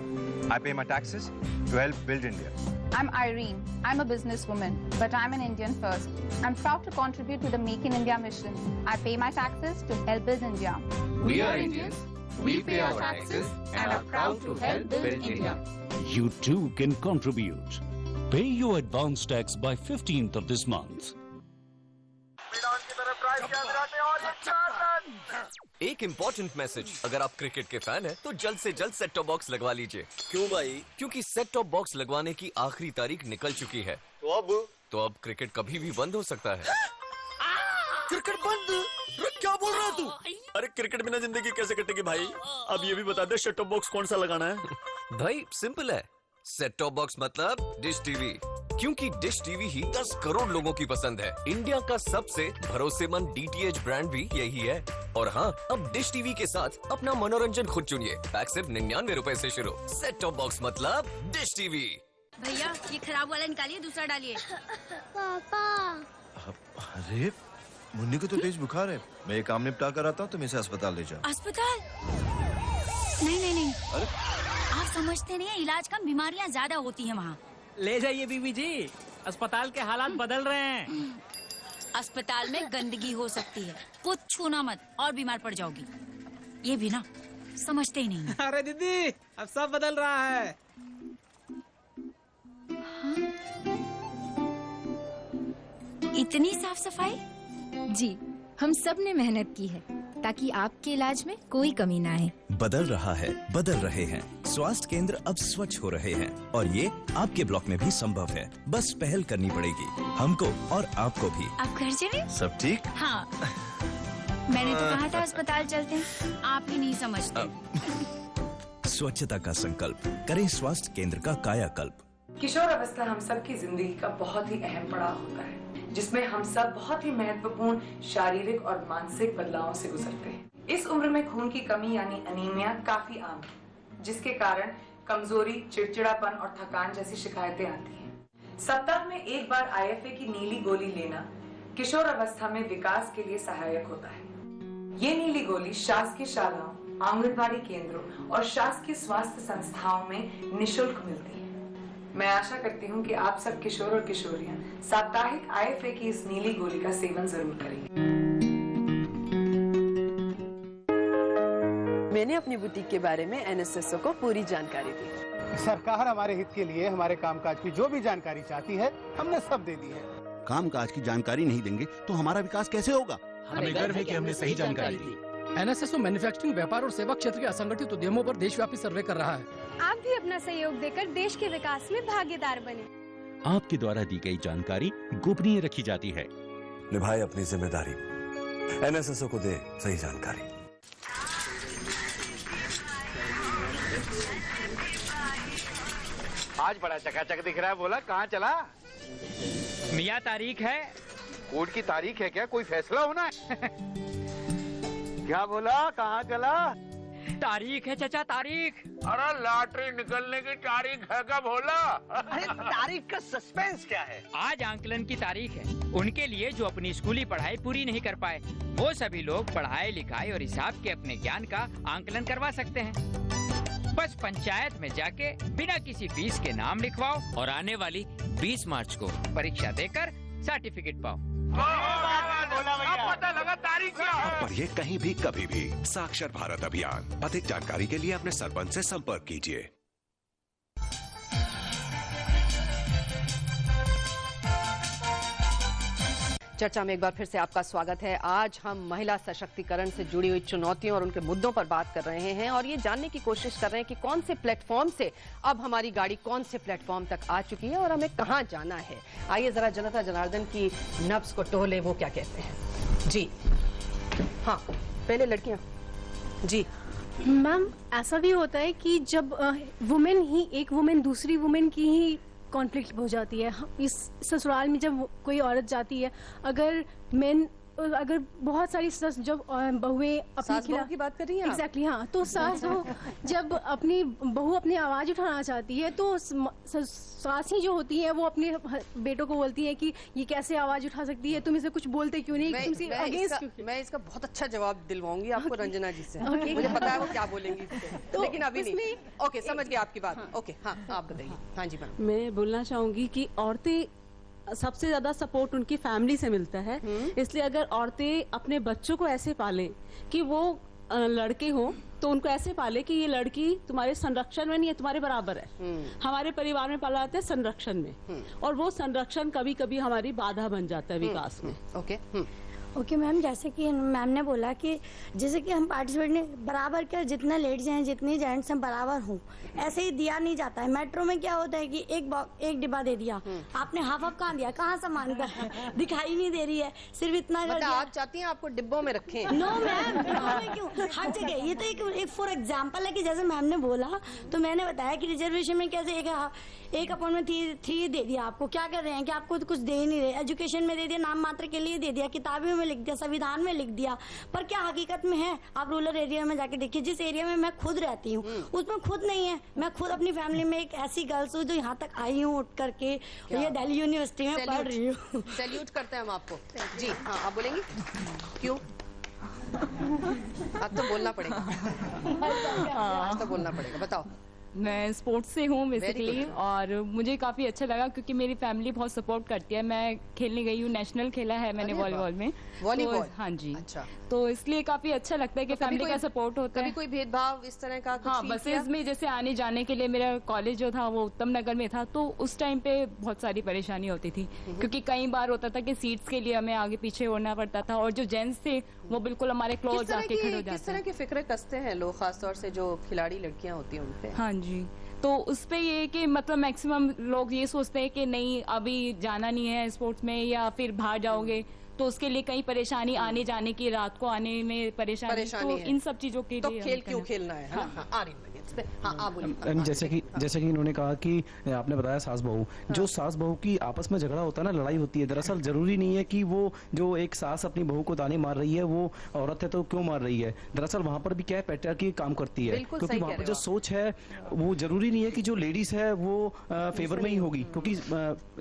I pay my taxes to help build India. I'm Irene. I'm a businesswoman, but I'm an Indian first. I'm proud to contribute to the Make in India mission. I pay my taxes to help build India. We are Indians. We pay our taxes and are proud to help build India. You too can contribute. Pay your advance tax by 15th of this month. एक important message, अगर आप cricket के fan हैं तो जल्द से जल्द set top box लगवा लीजिए। क्यों भाई? क्योंकि सेट टॉप बॉक्स लगवाने की आखिरी तारीख निकल चुकी है। तो अब क्रिकेट कभी भी बंद हो सकता है। क्रिकेट बंद? क्या बोल रहा है तू? अरे क्रिकेट बिना जिंदगी कैसे कटेगी भाई? अब ये भी बता दे सेट टॉप बॉक्स कौन सा लगाना है? भाई सिंपल है, सेट टॉप बॉक्स मतलब डिश टीवी, क्योंकि डिश टीवी ही 10 करोड़ लोगों की पसंद है। इंडिया का सबसे भरोसेमंद डीटीएच ब्रांड भी यही है। और हाँ, अब डिश टीवी के साथ अपना मनोरंजन खुद चुनिए। पैक सिर्फ 99 रुपए से शुरू। सेट टॉप बॉक्स मतलब डिश टीवी। भैया ये खराब वाला निकालिए, दूसरा डालिए। पापा। अरे मुन्नी को तो तेज बुखार है, मैं ये काम निपटा कर आता हूँ, तुम इसे अस्पताल ले जाओ। अस्पताल? नहीं। अरे? आप समझते नहीं है, इलाज कम, बीमारियाँ ज्यादा होती हैं वहाँ। ले जाइए बीबी जी, अस्पताल के हालात बदल रहे हैं। अस्पताल में गंदगी हो सकती है, कुछ छूना मत और बीमार पड़ जाओगी। ये भी ना समझते ही नहीं। अरे दीदी अब सब बदल रहा है। हाँ? इतनी साफ सफाई? जी, हम सब ने मेहनत की है ताकि आपके इलाज में कोई कमी ना आए। बदल रहा है, बदल रहे हैं। स्वास्थ्य केंद्र अब स्वच्छ हो रहे हैं और ये आपके ब्लॉक में भी संभव है। बस पहल करनी पड़ेगी, हमको और आपको भी। आप घर चले? सब ठीक? हाँ। मैंने तो कहा था अस्पताल चलते हैं, आप ही नहीं समझते। स्वच्छता का संकल्प करें, स्वास्थ्य केंद्र का कायाकल्प। किशोर अवस्था हम सब की जिंदगी का बहुत ही अहम पड़ाव होता है, जिसमें हम सब बहुत ही महत्वपूर्ण शारीरिक और मानसिक बदलावों से गुजरते हैं। इस उम्र में खून की कमी यानी अनीमिया काफी आम है, जिसके कारण कमजोरी, चिड़चिड़ापन और थकान जैसी शिकायतें आती हैं। सप्ताह में एक बार IFA की नीली गोली लेना किशोर अवस्था में विकास के लिए सहायक होता है। ये नीली गोली शासकीय शालाओं, आंगनबाड़ी केंद्रों और शासकीय स्वास्थ्य संस्थाओं में निःशुल्क मिलती है। मैं आशा करती हूँ कि आप सब किशोर और किशोरियां साप्ताहिक IFA की इस नीली गोली का सेवन जरूर करेंगे। मैंने अपनी बुटीक के बारे में NSSO को पूरी जानकारी दी। सरकार हमारे हित के लिए हमारे कामकाज की जो भी जानकारी चाहती है हमने सब दे दी है। कामकाज की जानकारी नहीं देंगे तो हमारा विकास कैसे होगा? हमें गर्व है कि हमने सही जानकारी दी। NSSO मैन्युफैक्चरिंग, व्यापार और सेवा क्षेत्र के असंगठित उद्यमों पर देशव्यापी सर्वे कर रहा है। आप भी अपना सहयोग देकर देश के विकास में भागीदार बने। आपके द्वारा दी गई जानकारी गोपनीय रखी जाती है। निभाए अपनी जिम्मेदारी, NSSO को दे सही जानकारी। आज बड़ा चकाचक दिख रहा है, बोला कहाँ चला? मियाँ तारीख है। कोर्ट की तारीख है क्या? कोई फैसला होना है? क्या बोला, कहाँ चला? तारीख है चचा, तारीख। अरे लॉटरी निकलने की तारीख है क्या बोला? अरे तारीख का सस्पेंस क्या है? आज आंकलन की तारीख है। उनके लिए जो अपनी स्कूली पढ़ाई पूरी नहीं कर पाए, वो सभी लोग पढ़ाई लिखाई और हिसाब के अपने ज्ञान का आंकलन करवा सकते हैं। बस पंचायत में जाके बिना किसी फीस के नाम लिखवाओ और आने वाली 20 मार्च को परीक्षा देकर सर्टिफिकेट पाओ। पता लगा तारीख क्या है? पढ़िए कहीं भी कभी भी। साक्षर भारत अभियान। अधिक जानकारी के लिए अपने सरपंच से संपर्क कीजिए। चर्चा में एक बार फिर से आपका स्वागत है। आज हम महिला सशक्तिकरण से जुड़ी हुई चुनौतियों और उनके मुद्दों पर बात कर रहे हैं और ये जानने की कोशिश कर रहे हैं कि कौन से प्लेटफॉर्म से अब हमारी गाड़ी कौन से प्लेटफॉर्म तक आ चुकी है और हमें कहां जाना है। आइए जरा जनता जनार्दन की नब्ज को टोले, वो क्या कहते हैं। जी हाँ, पहले लड़कियां। जी मैम, ऐसा भी होता है कि जब वुमेन ही एक वुमेन दूसरी वुमेन की ही कॉन्फ्लिक्ट हो जाती है। इस ससुराल में जब कोई औरत जाती है, अगर बहुत सारी जब बहुएं सास बहू की बात कर रही हैं एग्जैक्टली हाँ, तो सास बहू जब अपनी बहू अपनी आवाज उठाना चाहती है तो सास ही जो होती है वो अपने बेटों को बोलती है कि ये कैसे आवाज उठा सकती है, तुम इसे कुछ बोलते क्यों नहीं, तुमसे अगेंस्ट। मैं इसका बहुत अच्छा जवाब दिलवाऊंगी आपको रंजना जी से। मुझे पता है वो क्या बोलेंगी, लेकिन अभी नहीं। ओके, समझ गए आपकी बात। ओके हाँ, आप बताइए। हाँ जी मैम। मैं बोलना चाहूंगी कि औरतें सबसे ज्यादा सपोर्ट उनकी फैमिली से मिलता है, इसलिए अगर औरतें अपने बच्चों को ऐसे पालें कि वो लड़के हो तो उनको ऐसे पाले कि ये लड़की तुम्हारे संरक्षण में नहीं है, तुम्हारे बराबर है। हमारे परिवार में पाला जाता है संरक्षण में, और वो संरक्षण कभी कभी हमारी बाधा बन जाता है विकास में। ओके, ओके मैम, जैसे कि मैम ने बोला कि जैसे कि हम पार्टिसिपेट ने बराबर के जितने लेडीज हैं जितने जेंट्स हैं बराबर हूँ, ऐसे ही दिया नहीं जाता है। मेट्रो में क्या होता है कि एक डिब्बा दे दिया, आपने हाफ हाफ कहाँ दिया, कहाँ सामान का दिखाई नहीं दे रही है, सिर्फ इतना कर दिया। आप चाहती हैं आपको डिब्बों में रखें? नो मैम, डिब्बों में क्यों, हर जगह। ये तो एक फॉर एग्जाम्पल है कि जैसे मैम ने बोला तो मैंने बताया कि रिजर्वेशन में कैसे एक अपॉन में 3 दे दिया। आपको क्या कर रहे हैं कि आपको तो कुछ दे ही नहीं रहे। एजुकेशन में दे दिया, नाम मात्र के लिए दे दिया, किताबों में लिख दिया, संविधान में लिख दिया, पर क्या हकीकत में है? आप रूरल एरिया में जाके देखिए, जिस एरिया में मैं खुद रहती हूँ उसमें खुद नहीं है। मैं खुद अपनी फैमिली में एक ऐसी गर्ल्स हूँ जो यहाँ तक आई हूँ उठ करके, ये दिल्ली यूनिवर्सिटी में पढ़ रही हूँ। सैल्यूट करते हैं हम आपको। जी हाँ, आप बोलेंगी क्यों? अब तो बोलना पड़ेगा, आज तो बोलना पड़ेगा, बताओ। मैं स्पोर्ट्स से हूँ बेसिकली, और मुझे काफ़ी अच्छा लगा क्योंकि मेरी फैमिली बहुत सपोर्ट करती है। मैं खेलने गई हूँ, नेशनल खेला है मैंने वॉलीबॉल में। वॉलीबॉल? हाँ जी। अच्छा, तो इसलिए काफ़ी अच्छा लगता है कि फैमिली का सपोर्ट होता है। कभी कोई भेदभाव इस तरह का? हाँ, बसेज में जैसे आने जाने के लिए, मेरा कॉलेज जो था वो उत्तम नगर में था, तो उस टाइम पे बहुत सारी परेशानी होती थी क्योंकि कई बार होता था कि सीट्स के लिए हमें आगे पीछे होना पड़ता था, और जो जेंट्स थे वो बिल्कुल हमारे क्लोज आके खड़े हो जाते। किस तरह की फिक्र कसते हैं लोग, खासतौर से जो खिलाड़ी लड़कियां होती हैं उनपे? हाँ जी, तो उस पे ये कि मतलब मैक्सिमम लोग ये सोचते हैं कि नहीं अभी जाना नहीं है स्पोर्ट्स में, या फिर बाहर जाओगे तो उसके लिए कई परेशानी, आने जाने की, रात को आने में परेशानी तो इन सब चीजों के लिए खेल क्यों खेलना है? हाँ, आ रही है। जैसे कि इन्होंने कहा कि आपने बताया सास बहू, जो सास बहू की आपस में झगड़ा होता है ना, लड़ाई होती है, दरअसल जरूरी नहीं है कि वो जो एक सास अपनी बहू को ताने मार रही है वो औरत है तो क्यों मार रही है। दरअसल वहाँ पर भी क्या है, पैट्रियार्की काम करती है, क्योंकि वहाँ पर जो सोच है वो जरूरी नहीं है कि जो लेडीज है वो फेवर में ही होगी, क्योंकि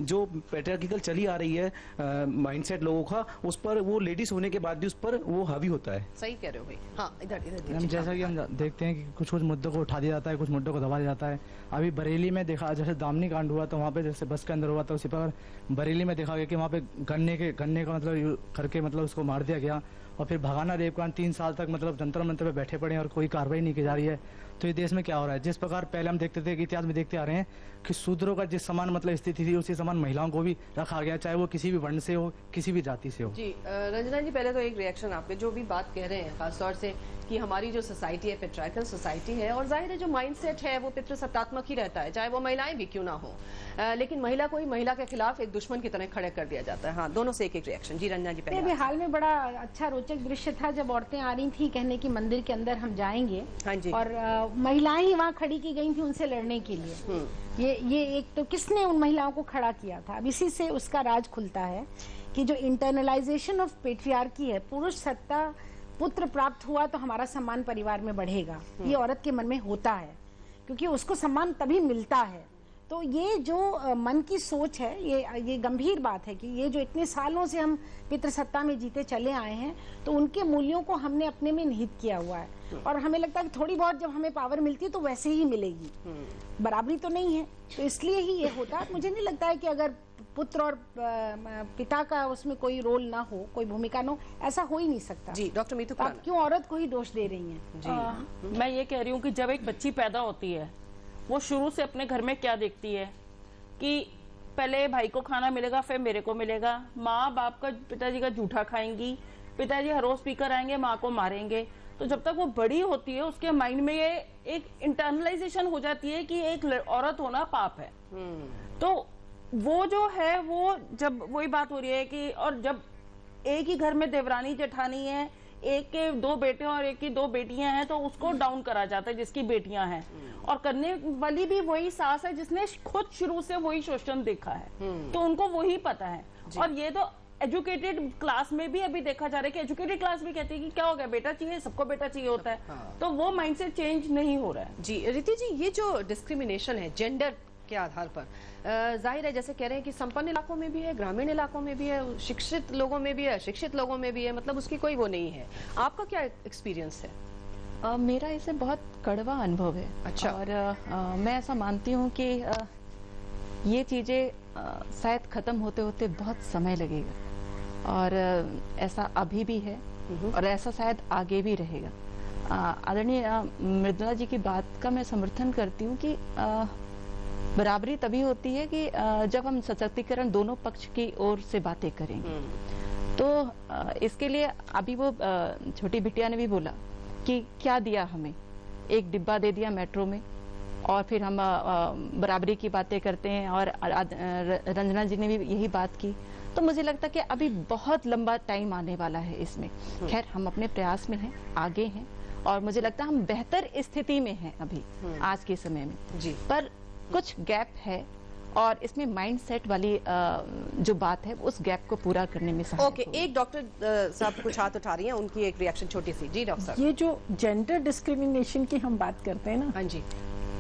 जो पैट्रियार्किकल चली आ रही है माइंडसेट लोगों का, उस पर वो लेडीज होने के बाद भी उस पर वो हावी होता है। सही कह रहे हो भाई। हाँ, इधर जैसा कि हम देखते हैं कि कुछ मुद्दों को उठा दिया जाता है, कुछ मुद्दों को दबा दिया जाता है। अभी बरेली में देखा, जैसे दामनी कांड हुआ तो वहाँ पे जैसे बस के अंदर हुआ, तो उसी पर बरेली में देखा गया कि वहाँ पे गन्ने का मतलब करके मतलब उसको मार दिया गया, और फिर भगाना रेप कांड 3 साल तक मतलब जंतर मंतर पे बैठे पड़े हैं और कोई कार्रवाई नहीं की जा रही है। तो ये देश में क्या हो रहा है? जिस प्रकार पहले हम देखते थे कि इतिहास में देखते आ रहे हैं कि शूद्रों का जिस समान मतलब स्थिति थी, उसी समान महिलाओं को भी रखा गया, चाहे वो किसी भी वर्ण से हो, किसी भी जाति से हो। जी रंजना जी, पहले तो एक रिएक्शन आपके, जो भी बात कह रहे हैं खासतौर से कि हमारी जो सोसाइटी है पेट्रियार्कल सोसाइटी है, और जाहिर है जो माइंडसेट है वो पितृसत्तात्मक ही रहता है, चाहे वो महिलाएं भी क्यों ना हो, लेकिन महिला को ही महिला के खिलाफ एक दुश्मन की तरह खड़े कर दिया जाता है। हाँ, दोनों से एक रिएक्शन। जी रंजना जी, पहले हाल में बड़ा अच्छा रोचक दृश्य था जब औरतें आ रही थी कहने की मंदिर के अंदर हम जाएंगे। हाँ जी। और महिलाएं ही वहाँ खड़ी की गई थी उनसे लड़ने के लिए। ये एक तो किसने उन महिलाओं को खड़ा किया था? अब इसी से उसका राज खुलता है कि जो इंटरनलाइजेशन ऑफ पेट्रियार्की है, पुरुष सत्ता पुत्र प्राप्त हुआ तो हमारा सम्मान परिवार में बढ़ेगा, ये औरत के मन में होता है क्योंकि उसको सम्मान तभी मिलता है। तो ये जो मन की सोच है, ये गंभीर बात है कि ये जो इतने सालों से हम पितृसत्ता में जीते चले आए हैं, तो उनके मूल्यों को हमने अपने में निहित किया हुआ है, और हमें लगता है कि थोड़ी बहुत जब हमें पावर मिलती है तो वैसे ही मिलेगी, बराबरी तो नहीं है, तो इसलिए ही ये होता है। मुझे नहीं लगता है कि अगर पुत्र और पिता का उसमें कोई रोल ना हो, कोई भूमिका ना हो, ऐसा हो ही नहीं सकता। जी डॉक्टर मीतू, आप क्यों औरत को ही दोष दे रही हैं? जी मैं ये कह रही हूँ कि जब एक बच्ची पैदा होती है, वो शुरू से अपने घर में क्या देखती है कि पहले भाई को खाना मिलेगा फिर मेरे को मिलेगा, माँ बाप का, पिताजी का जूठा खाएंगी, पिताजी हर रोज पीकर आएंगे, माँ को मारेंगे। तो जब तक वो बड़ी होती है उसके माइंड में ये एक इंटरनलाइजेशन हो जाती है कि एक औरत होना पाप है। तो वो जो है वो जब वही बात हो रही है कि, और जब एक ही घर में देवरानी जेठानी है, एक के 2 बेटे और एक की 2 बेटियां हैं, तो उसको डाउन करा जाता है जिसकी बेटियां हैं, और करने वाली भी वही सास है जिसने खुद शुरू से वही शोषण देखा है, तो उनको वही पता है। और ये तो एजुकेटेड क्लास में भी अभी देखा जा रहा है कि एजुकेटेड क्लास भी कहती है कि क्या हो गया, बेटा चाहिए, सबको बेटा चाहिए होता है। तो वो माइंडसेट चेंज नहीं हो रहा है। जी रीति जी, ये जो डिस्क्रिमिनेशन है जेंडर के आधार पर, जाहिर है जैसे कह रहे हैं कि संपन्न इलाकों में भी है, ग्रामीण इलाकों में भी है, शिक्षित लोगों में भी है, अशिक्षित लोगों में भी है, मतलब उसकी कोई वो नहीं है। आपका क्या एक्सपीरियंस है? मेरा इसे बहुत कड़वा अनुभव है। अच्छा। और मैं ऐसा मानती हूँ कि ये चीजें शायद खत्म होते होते बहुत समय लगेगा, और ऐसा अभी भी है और ऐसा शायद आगे भी रहेगा। आदरणीय मृदुला जी की बात का मैं समर्थन करती हूँ कि बराबरी तभी होती है कि जब हम सशक्तिकरण दोनों पक्ष की ओर से बातें करेंगे। तो इसके लिए अभी वो छोटी बिटिया ने भी बोला कि क्या दिया हमें, एक डिब्बा दे दिया मेट्रो में, और फिर हम बराबरी की बातें करते हैं, और रंजना जी ने भी यही बात की। तो मुझे लगता है कि अभी बहुत लंबा टाइम आने वाला है इसमें। खैर, हम अपने प्रयास में हैं, आगे हैं, और मुझे लगता है हम बेहतर स्थिति में हैं अभी आज के समय में जी। पर कुछ गैप है, और इसमें माइंडसेट वाली जो बात है उस गैप को पूरा करने में सहायक ओके, एक डॉक्टर साहब कुछ हाथ उठा रही हैं, उनकी एक रिएक्शन छोटी सी। जी डॉक्टर साहब, ये जो जेंडर डिस्क्रिमिनेशन की हम बात करते हैं ना, हाँ जी,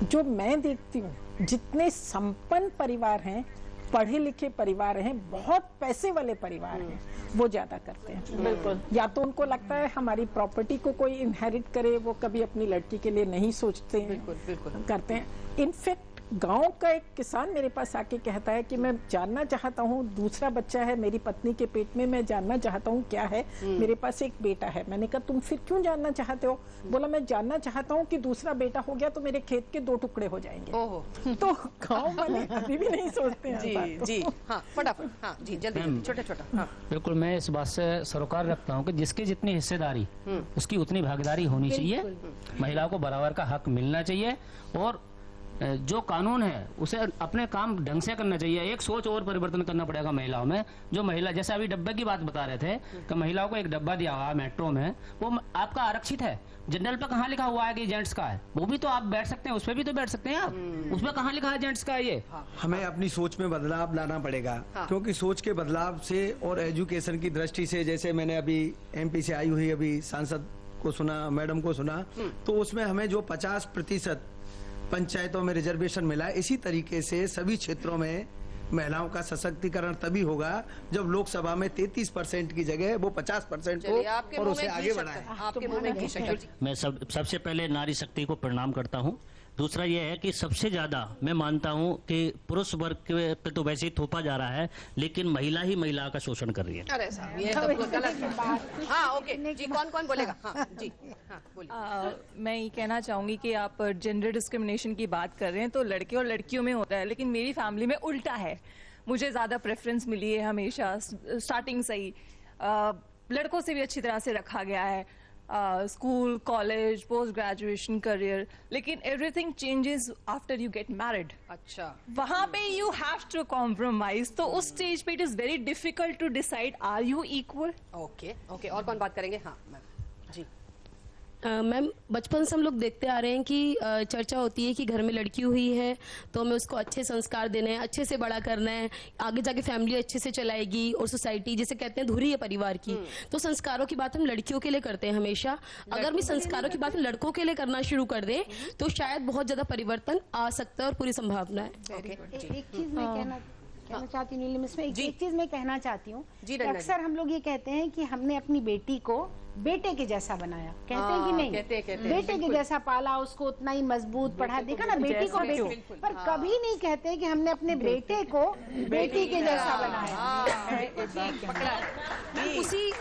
जो मैं देखती हूँ, जितने संपन्न परिवार हैं, पढ़े लिखे परिवार हैं, बहुत पैसे वाले परिवार हैं, वो ज्यादा करते हैं। बिल्कुल। या तो उनको लगता है हमारी प्रॉपर्टी को कोई इनहेरिट करे, वो कभी अपनी लड़की के लिए नहीं सोचते हैं, बिल्कुल करते हैं। इनफैक्ट गांव का एक किसान मेरे पास आके कहता है कि मैं जानना चाहता हूँ, दूसरा बच्चा है मेरी पत्नी के पेट में, मैं जानना चाहता हूँ क्या है, मेरे पास एक बेटा है। मैंने कहा तुम फिर क्यों जानना चाहते हो? बोला मैं जानना चाहता हूँ कि दूसरा बेटा हो गया तो मेरे खेत के 2 टुकड़े हो जाएंगे। तो गाँव वाले अभी भी नहीं सोचते हैं। जी जी, हाँ फटाफट, हाँ जी जल्दी, छोटा छोटा। हाँ बिल्कुल, मैं इस बात से सरोकार रखता हूँ कि जिसकी जितनी हिस्सेदारी उसकी उतनी भागीदारी होनी चाहिए। महिलाओं को बराबर का हक मिलना चाहिए, और जो कानून है उसे अपने काम ढंग से करना चाहिए। एक सोच और परिवर्तन करना पड़ेगा महिलाओं में। जो महिला, जैसे अभी डब्बे की बात बता रहे थे कि महिलाओं को एक डब्बा दिया हुआ मेट्रो में, वो आपका आरक्षित है। जनरल पे कहाँ लिखा हुआ है कि जेंट्स का है? वो भी तो आप बैठ सकते हैं, उसपे भी तो बैठ सकते हैं आप। उसमें कहाँ लिखा है जेंट्स का? ये हमें अपनी सोच में बदलाव लाना पड़ेगा, क्योंकि सोच के बदलाव से और एजुकेशन की दृष्टि से, जैसे मैंने अभी MP से आई हुई अभी सांसद को सुना, मैडम को सुना, तो उसमें हमें जो 50% पंचायतों में रिजर्वेशन मिला है, इसी तरीके से सभी क्षेत्रों में महिलाओं का सशक्तिकरण तभी होगा जब लोकसभा में 33% की जगह वो 50% हो और उसे आगे बढ़ाएं। आपके मुंह में घी शक्कर। मैं सबसे पहले नारी शक्ति को प्रणाम करता हूँ। दूसरा ये है कि सबसे ज्यादा मैं मानता हूँ कि पुरुष वर्ग पे तो वैसे ही थोपा जा रहा है, लेकिन महिला ही महिला का शोषण कर रही है। अरे साहब, ये तो गलत है। हाँ ओके जी, कौन कौन बोलेगा? हाँ जी, हाँ बोलिए। मैं ये कहना चाहूंगी कि आप जेंडर डिस्क्रिमिनेशन की बात कर रहे हैं तो लड़के और लड़कियों में होता है, लेकिन मेरी फैमिली में उल्टा है। मुझे ज्यादा प्रेफरेंस मिली है हमेशा स्टार्टिंग से ही। लड़कों से भी अच्छी तरह से रखा गया है, school, college, post graduation, career, लेकिन everything changes after you get married. अच्छा, वहां पे यू हैव टू कॉम्प्रोमाइज। तो उस स्टेज पे it is very difficult to decide are you equal. Okay okay, और कौन बात करेंगे? हाँ मैम जी। मैम, बचपन से हम लोग देखते आ रहे हैं कि चर्चा होती है कि घर में लड़की हुई है तो हमें उसको अच्छे संस्कार देने हैं, अच्छे से बड़ा करना है, आगे जाके फैमिली अच्छे से चलाएगी, और सोसाइटी जिसे कहते हैं धुरी है परिवार की। तो संस्कारों की बात हम लड़कियों के लिए करते हैं हमेशा। अगर हम संस्कारों की बात लड़कों के लिए करना शुरू कर दें तो शायद बहुत ज्यादा परिवर्तन आ सकता है, और पूरी संभावना है। एक चीज मैं कहना चाहती हूँ नीलम, इसमें एक चीज मैं कहना चाहती हूँ। अक्सर हम लोग ये कहते हैं कि हमने अपनी बेटी को बेटे के जैसा बनाया, कहते हैं कि नहीं? कहते बेटे के जैसा पाला, उसको उतना ही मजबूत पढ़ा, देखा ना, बेटी को बेटी, पर कभी नहीं कहते कि हमने अपने बेटे को बेटी के जैसा बनाया।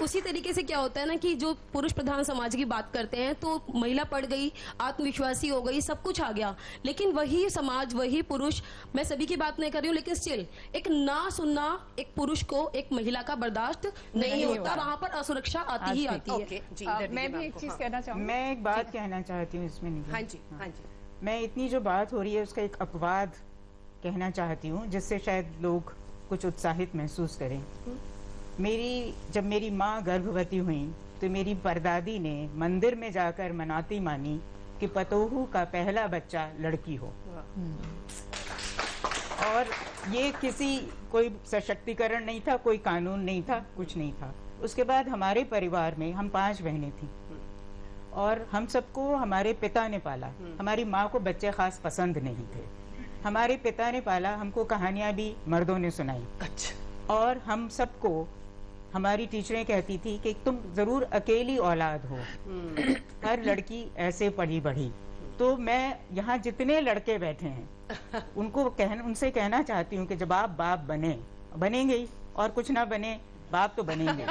उसी तरीके से क्या होता है ना कि जो पुरुष प्रधान समाज की बात करते हैं तो महिला पढ़ गई, आत्मविश्वासी हो गई, सब कुछ आ गया, लेकिन वही समाज, वही पुरुष, मैं सभी की बात नहीं कर रही हूँ, लेकिन स्टिल एक ना सुनना एक पुरुष को एक महिला का बर्दाश्त नहीं होता, वहाँ पर असुरक्षा आती ही आती है। मैं भी एक चीज कहना चाहूँगी। मैं एक बात कहना चाहती हूँ इसमें। नहीं, हाँ जी, हाँ जी। मैं इतनी जो बात हो रही है उसका एक अपवाद कहना चाहती हूँ, जिससे शायद लोग कुछ उत्साहित महसूस करें। जब मेरी माँ गर्भवती हुई तो मेरी परदादी ने मंदिर में जाकर मनाती मानी कि पतोहू का पहला बच्चा लड़की हो। और ये कोई सशक्तिकरण नहीं था, कोई कानून नहीं था, कुछ नहीं था। उसके बाद हमारे परिवार में हम 5 बहनें थी और हम सबको हमारे पिता ने पाला। हमारी माँ को बच्चे खास पसंद नहीं थे, हमारे पिता ने पाला। हमको कहानियां भी मर्दों ने सुनाई। अच्छा। और हम सबको हमारी टीचरें कहती थी कि तुम जरूर अकेली औलाद हो, हर लड़की ऐसे पढ़ी बढ़ी। तो मैं यहाँ जितने लड़के बैठे हैं उनसे कहना चाहती हूँ कि जब आप बाप बनेंगे ही, और कुछ ना बने, बाप तो बनेंगे।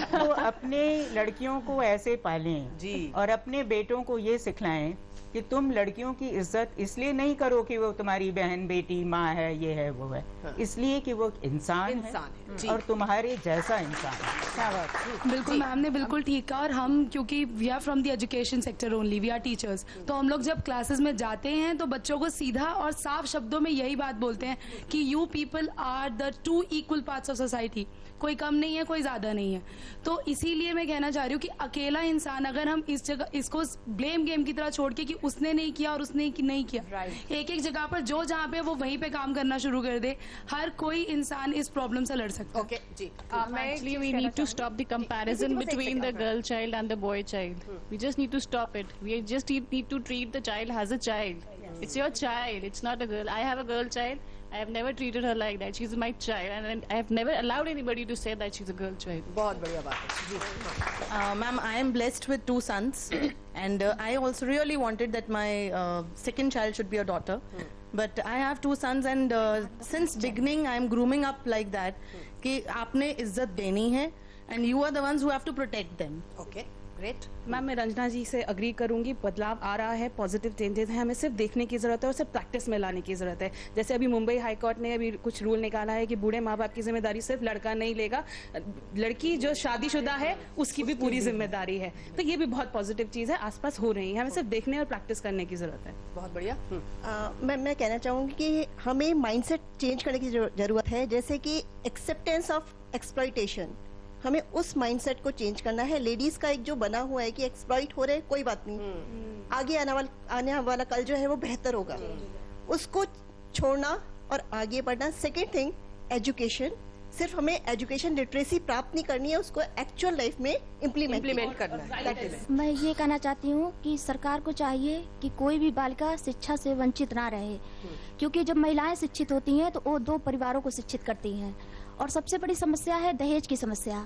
तो अपने लड़कियों को ऐसे पालें जी, और अपने बेटों को ये सिखलाएं कि तुम लड़कियों की इज्जत इसलिए नहीं करो कि वो तुम्हारी बहन, बेटी, माँ है, ये है, वो है, इसलिए कि वो इंसान है और तुम्हारे जैसा इंसान है। क्या बात है? बिल्कुल, मैम ने बिल्कुल ठीक कहा। और हम क्योंकि we are from the education sector only, we are teachers, तो हम लोग जब क्लासेस में जाते हैं तो बच्चों को सीधा और साफ शब्दों में यही बात बोलते हैं कि you people are the two equal parts of society, कोई कम नहीं है, कोई ज्यादा नहीं है। तो इसीलिए मैं कहना चाह रही हूँ कि अकेला इंसान अगर हम इस जगह इसको ब्लेम गेम की तरह छोड़ के कि उसने नहीं किया और उसने नहीं किया, एक एक जगह पर जो जहाँ पे वो वहीं पे काम करना शुरू कर दे, हर कोई इंसान इस प्रॉब्लम से लड़ सकता है। ओके जी, Actually, we need to stop the comparison between the girl child and the boy child. We just need to stop it. We just need to treat the child as a child. It's your child. It's not a girl. I have a girl child. I have never treated her like that. She's my child, and I have never allowed anybody to say that she's a girl child. बहुत बढ़िया बात है जी। Ma'am, I am blessed with 2 sons, and I also really wanted that my second child should be a daughter. But I have 2 sons, and since beginning I am grooming up like that कि आपने इज्जत देनी है, and you are the ones who have to protect them. Okay, great. Ma'am, मैं रंजना जी से agree करूंगी, बदलाव आ रहा है, पॉजिटिव चेंजेस हैं, हमें सिर्फ देखने की जरूरत है और सिर्फ प्रैक्टिस में लाने की जरूरत है। जैसे अभी मुंबई हाई कोर्ट ने अभी कुछ रूल निकाला है कि बूढ़े माँ बाप की जिम्मेदारी सिर्फ लड़का नहीं लेगा, लड़की जो शादीशुदा है उसकी भी पूरी जिम्मेदारी है। तो ये भी बहुत पॉजिटिव चीज है, आसपास हो रही है, हमें सिर्फ देखने और प्रैक्टिस करने की जरूरत है। बहुत बढ़िया। मैं कहना चाहूंगी कि हमें माइंडसेट चेंज करने की जरूरत है, जैसे कि एक्सेप्टेंस ऑफ एक्सप्लॉइटेशन, हमें उस माइंडसेट को चेंज करना है। लेडीज का एक जो बना हुआ है कि एक्सप्लॉइट हो रहे, कोई बात नहीं, आगे आने वाला कल जो है वो बेहतर होगा, उसको छोड़ना और आगे बढ़ना। सेकेंड थिंग, एजुकेशन, सिर्फ हमें एजुकेशन लिटरेसी प्राप्त नहीं करनी है, उसको एक्चुअल लाइफ में इम्प्लीमेंट करना है। मैं ये कहना चाहती हूँ कि सरकार को चाहिए कि कोई भी बालिका शिक्षा से वंचित ना रहे, क्योंकि जब महिलाएं शिक्षित होती हैं तो वो 2 परिवारों को शिक्षित करती हैं। और सबसे बड़ी समस्या है दहेज की समस्या।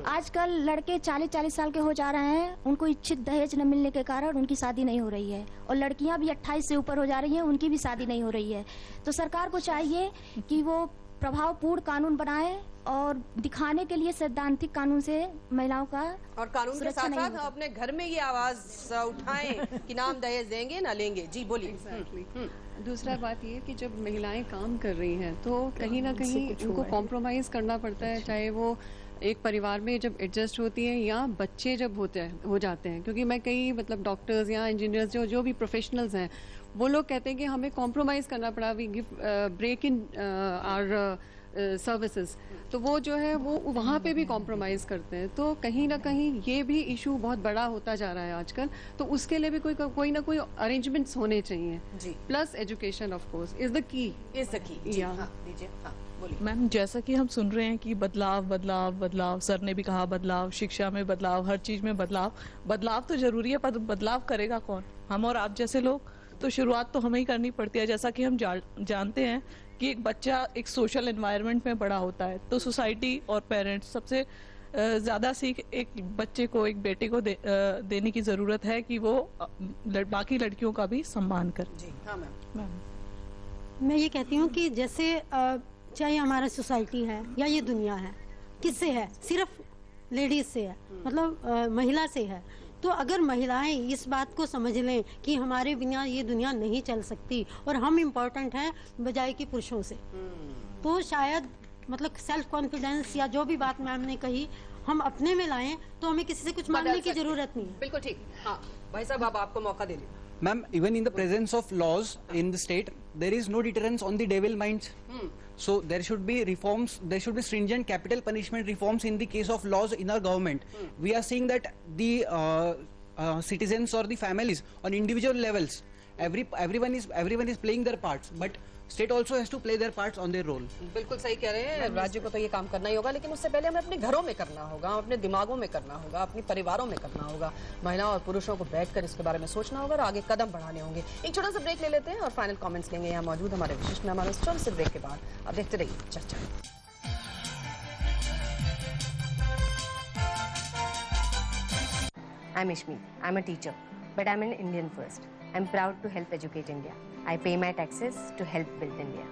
आजकल लड़के 40-40 साल के हो जा रहे हैं, उनको इच्छित दहेज न मिलने के कारण उनकी शादी नहीं हो रही है, और लड़कियां भी 28 से ऊपर हो जा रही हैं, उनकी भी शादी नहीं हो रही है। तो सरकार को चाहिए कि वो प्रभावपूर्ण कानून बनाए और दिखाने के लिए सैद्धांतिक कानून से महिलाओं का और कानून के साथ साथ अपने घर में ये आवाज उठाएं कि नाम दहेज देंगे ना लेंगे। जी बोलिए। दूसरा बात ये कि जब महिलाएं काम कर रही हैं तो कहीं ना कहीं उनको कॉम्प्रोमाइज करना पड़ता है, चाहे वो एक परिवार में जब एडजस्ट होती हैं या बच्चे जब हो जाते हैं। क्योंकि मैं कई डॉक्टर्स या इंजीनियर्स जो भी प्रोफेशनल्स हैं, वो लोग कहते हैं कि हमें कॉम्प्रोमाइज करना पड़ा, we give break in our services, तो वो जो है वो वहाँ पे भी कॉम्प्रोमाइज़ करते हैं। तो कहीं ना कहीं ये भी इशू बहुत बड़ा होता जा रहा है आजकल, तो उसके लिए भी कोई ना कोई अरेंजमेंट्स होने चाहिए जी। Plus education of course is the key. Ma'am, जैसा कि हम सुन रहे हैं कि बदलाव बदलाव बदलाव, सर ने भी कहा बदलाव, शिक्षा में बदलाव, हर चीज में बदलाव तो जरूरी है, पर बदलाव करेगा कौन? हम और आप जैसे लोग। तो शुरुआत तो हमें ही करनी पड़ती है। जैसा कि हम जानते हैं कि एक बच्चा एक सोशल एनवायरनमेंट में बड़ा होता है, तो सोसाइटी और पेरेंट्स सबसे ज़्यादा सीख एक बच्चे को, एक बेटे को देने की ज़रूरत है कि वो बाकी लड़कियों का भी सम्मान करे। जी हाँ मैम। मैं ये कहती हूँ कि जैसे चाहे हमारा सोसाइटी है या ये दुनिया है, किससे है? सिर्फ लेडीज से है, मतलब महिला से है। तो अगर महिलाएं इस बात को समझ लें कि हमारे बिना ये दुनिया नहीं चल सकती और हम इम्पोर्टेंट हैं बजाय कि पुरुषों से, तो शायद मतलब सेल्फ कॉन्फिडेंस या जो भी बात मैम ने कही हम अपने में लाएं, तो हमें किसी से कुछ मांगने की जरूरत नहीं है। बिल्कुल ठीक। हाँ भाई साहब, अब आपको मौका दे दीजिए। Ma'am, even in the presence of laws in the state, there is no deterrence on the devil minds. So there should be reforms, there should be stringent capital punishment reforms in the case of laws in our government. We are seeing that the citizens or the families on individual levels, everyone is playing their parts, but state also has to play their parts on their role. बिल्कुल सही कह रहे हैं, राज्य को तो ये काम करना ही होगा, लेकिन उससे पहले हमें अपने घरों में करना होगा, अपने दिमागों में करना होगा, अपने परिवारों में करना होगा। महिलाओं और पुरुषों को बैठकर इसके बारे में सोचना होगा और आगे कदम बढ़ाने होंगे। एक छोटा सा ब्रेक ले लेते हैं और फाइनल कमेंट्स लेंगे यहाँ मौजूद हमारे विशिष्ट मेहमानों से। छोटे से ब्रेक के बाद अब देखते रहिए चर्चा। I'm Ishmi. I'm a teacher, but I'm an Indian first. I'm proud to help educate India. I pay my taxes to help build India.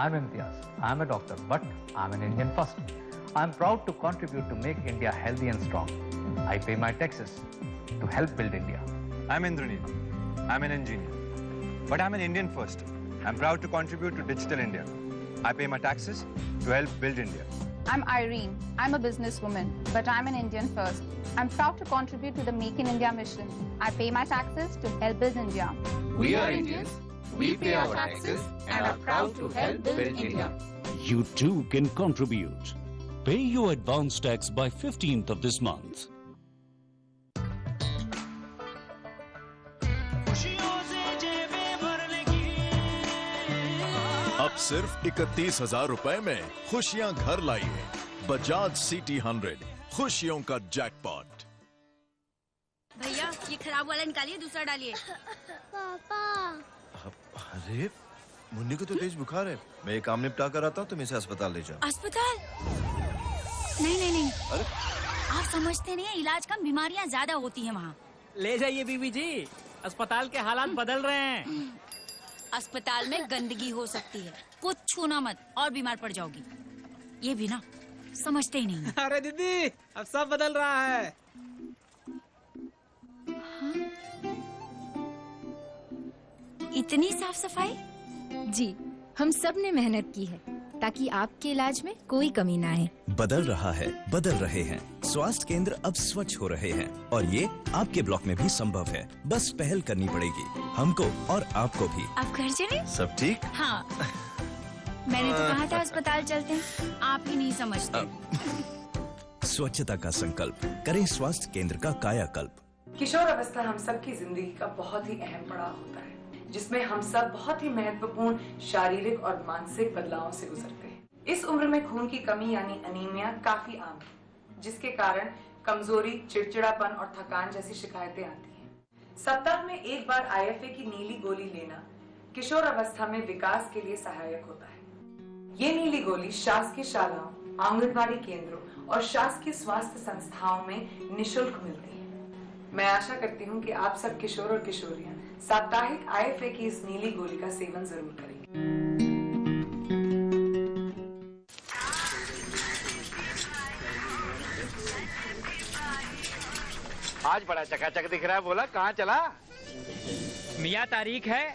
I'm Imtiaz. I'm a doctor, but I'm an Indian first. I'm proud to contribute to make India healthy and strong. I pay my taxes to help build India. I'm Indranil. I'm an engineer, but I'm an Indian first. I'm proud to contribute to Digital India. I pay my taxes to help build India. I'm Irene. I'm a businesswoman, but I'm an Indian first. I'm proud to contribute to the Make in India mission. I pay my taxes to help build India. We are Indians. We pay our taxes and are proud to help build India. You too can contribute. Pay your advance tax by 15th of this month. अब सिर्फ 31,000 रुपए में खुशियां घर लाइए। Bajaj CT 100, खुशियों का jackpot. भैया ये खराब वाला निकालिए, दूसरा डालिए। पापा। अरे मुन्नी को तो तेज बुखार है। मैं ये काम निपटा कर आता हूँ, तुम इसे अस्पताल ले जाओ। अस्पताल? नहीं। अरे आप समझते नहीं है, इलाज कम, बीमारियाँ ज्यादा होती हैं वहाँ। ले जाइए बीबी जी, अस्पताल के हालात बदल रहे हैं। अस्पताल में गंदगी हो सकती है, कुछ छूना मत और बीमार पड़ जाओगी। ये भी ना समझते ही नहीं। अरे दीदी अब सब बदल रहा है। हाँ? इतनी साफ सफाई? जी, हम सब ने मेहनत की है ताकि आपके इलाज में कोई कमी ना आए। बदल रहा है, बदल रहे हैं। स्वास्थ्य केंद्र अब स्वच्छ हो रहे हैं और ये आपके ब्लॉक में भी संभव है। बस पहल करनी पड़ेगी, हमको और आपको भी। आप घर चले? सब ठीक? हाँ, मैंने तो कहा था अस्पताल चलते हैं, आप ही नहीं समझते। स्वच्छता का संकल्प करें, स्वास्थ्य केंद्र का कायाकल्प। किशोर अवस्था हम सबकी जिंदगी का बहुत ही अहम पड़ाव होता है, जिसमें हम सब बहुत ही महत्वपूर्ण शारीरिक और मानसिक बदलावों से गुजरते हैं। इस उम्र में खून की कमी यानी अनीमिया काफी आम है, जिसके कारण कमजोरी, चिड़चिड़ापन और थकान जैसी शिकायतें आती हैं। सप्ताह में एक बार IFA की नीली गोली लेना किशोर अवस्था में विकास के लिए सहायक होता है। ये नीली गोली शासकीय शालाओं, आंगनबाड़ी केंद्रों और शासकीय स्वास्थ्य संस्थाओं में निःशुल्क मिलती है। मैं आशा करती हूँ कि आप सब किशोर और किशोरियां साप्ताहिक IFA की इस नीली गोली का सेवन जरूर करेंगे। आज बड़ा चकाचक दिख रहा है, बोला कहाँ चला? मियाँ तारीख है।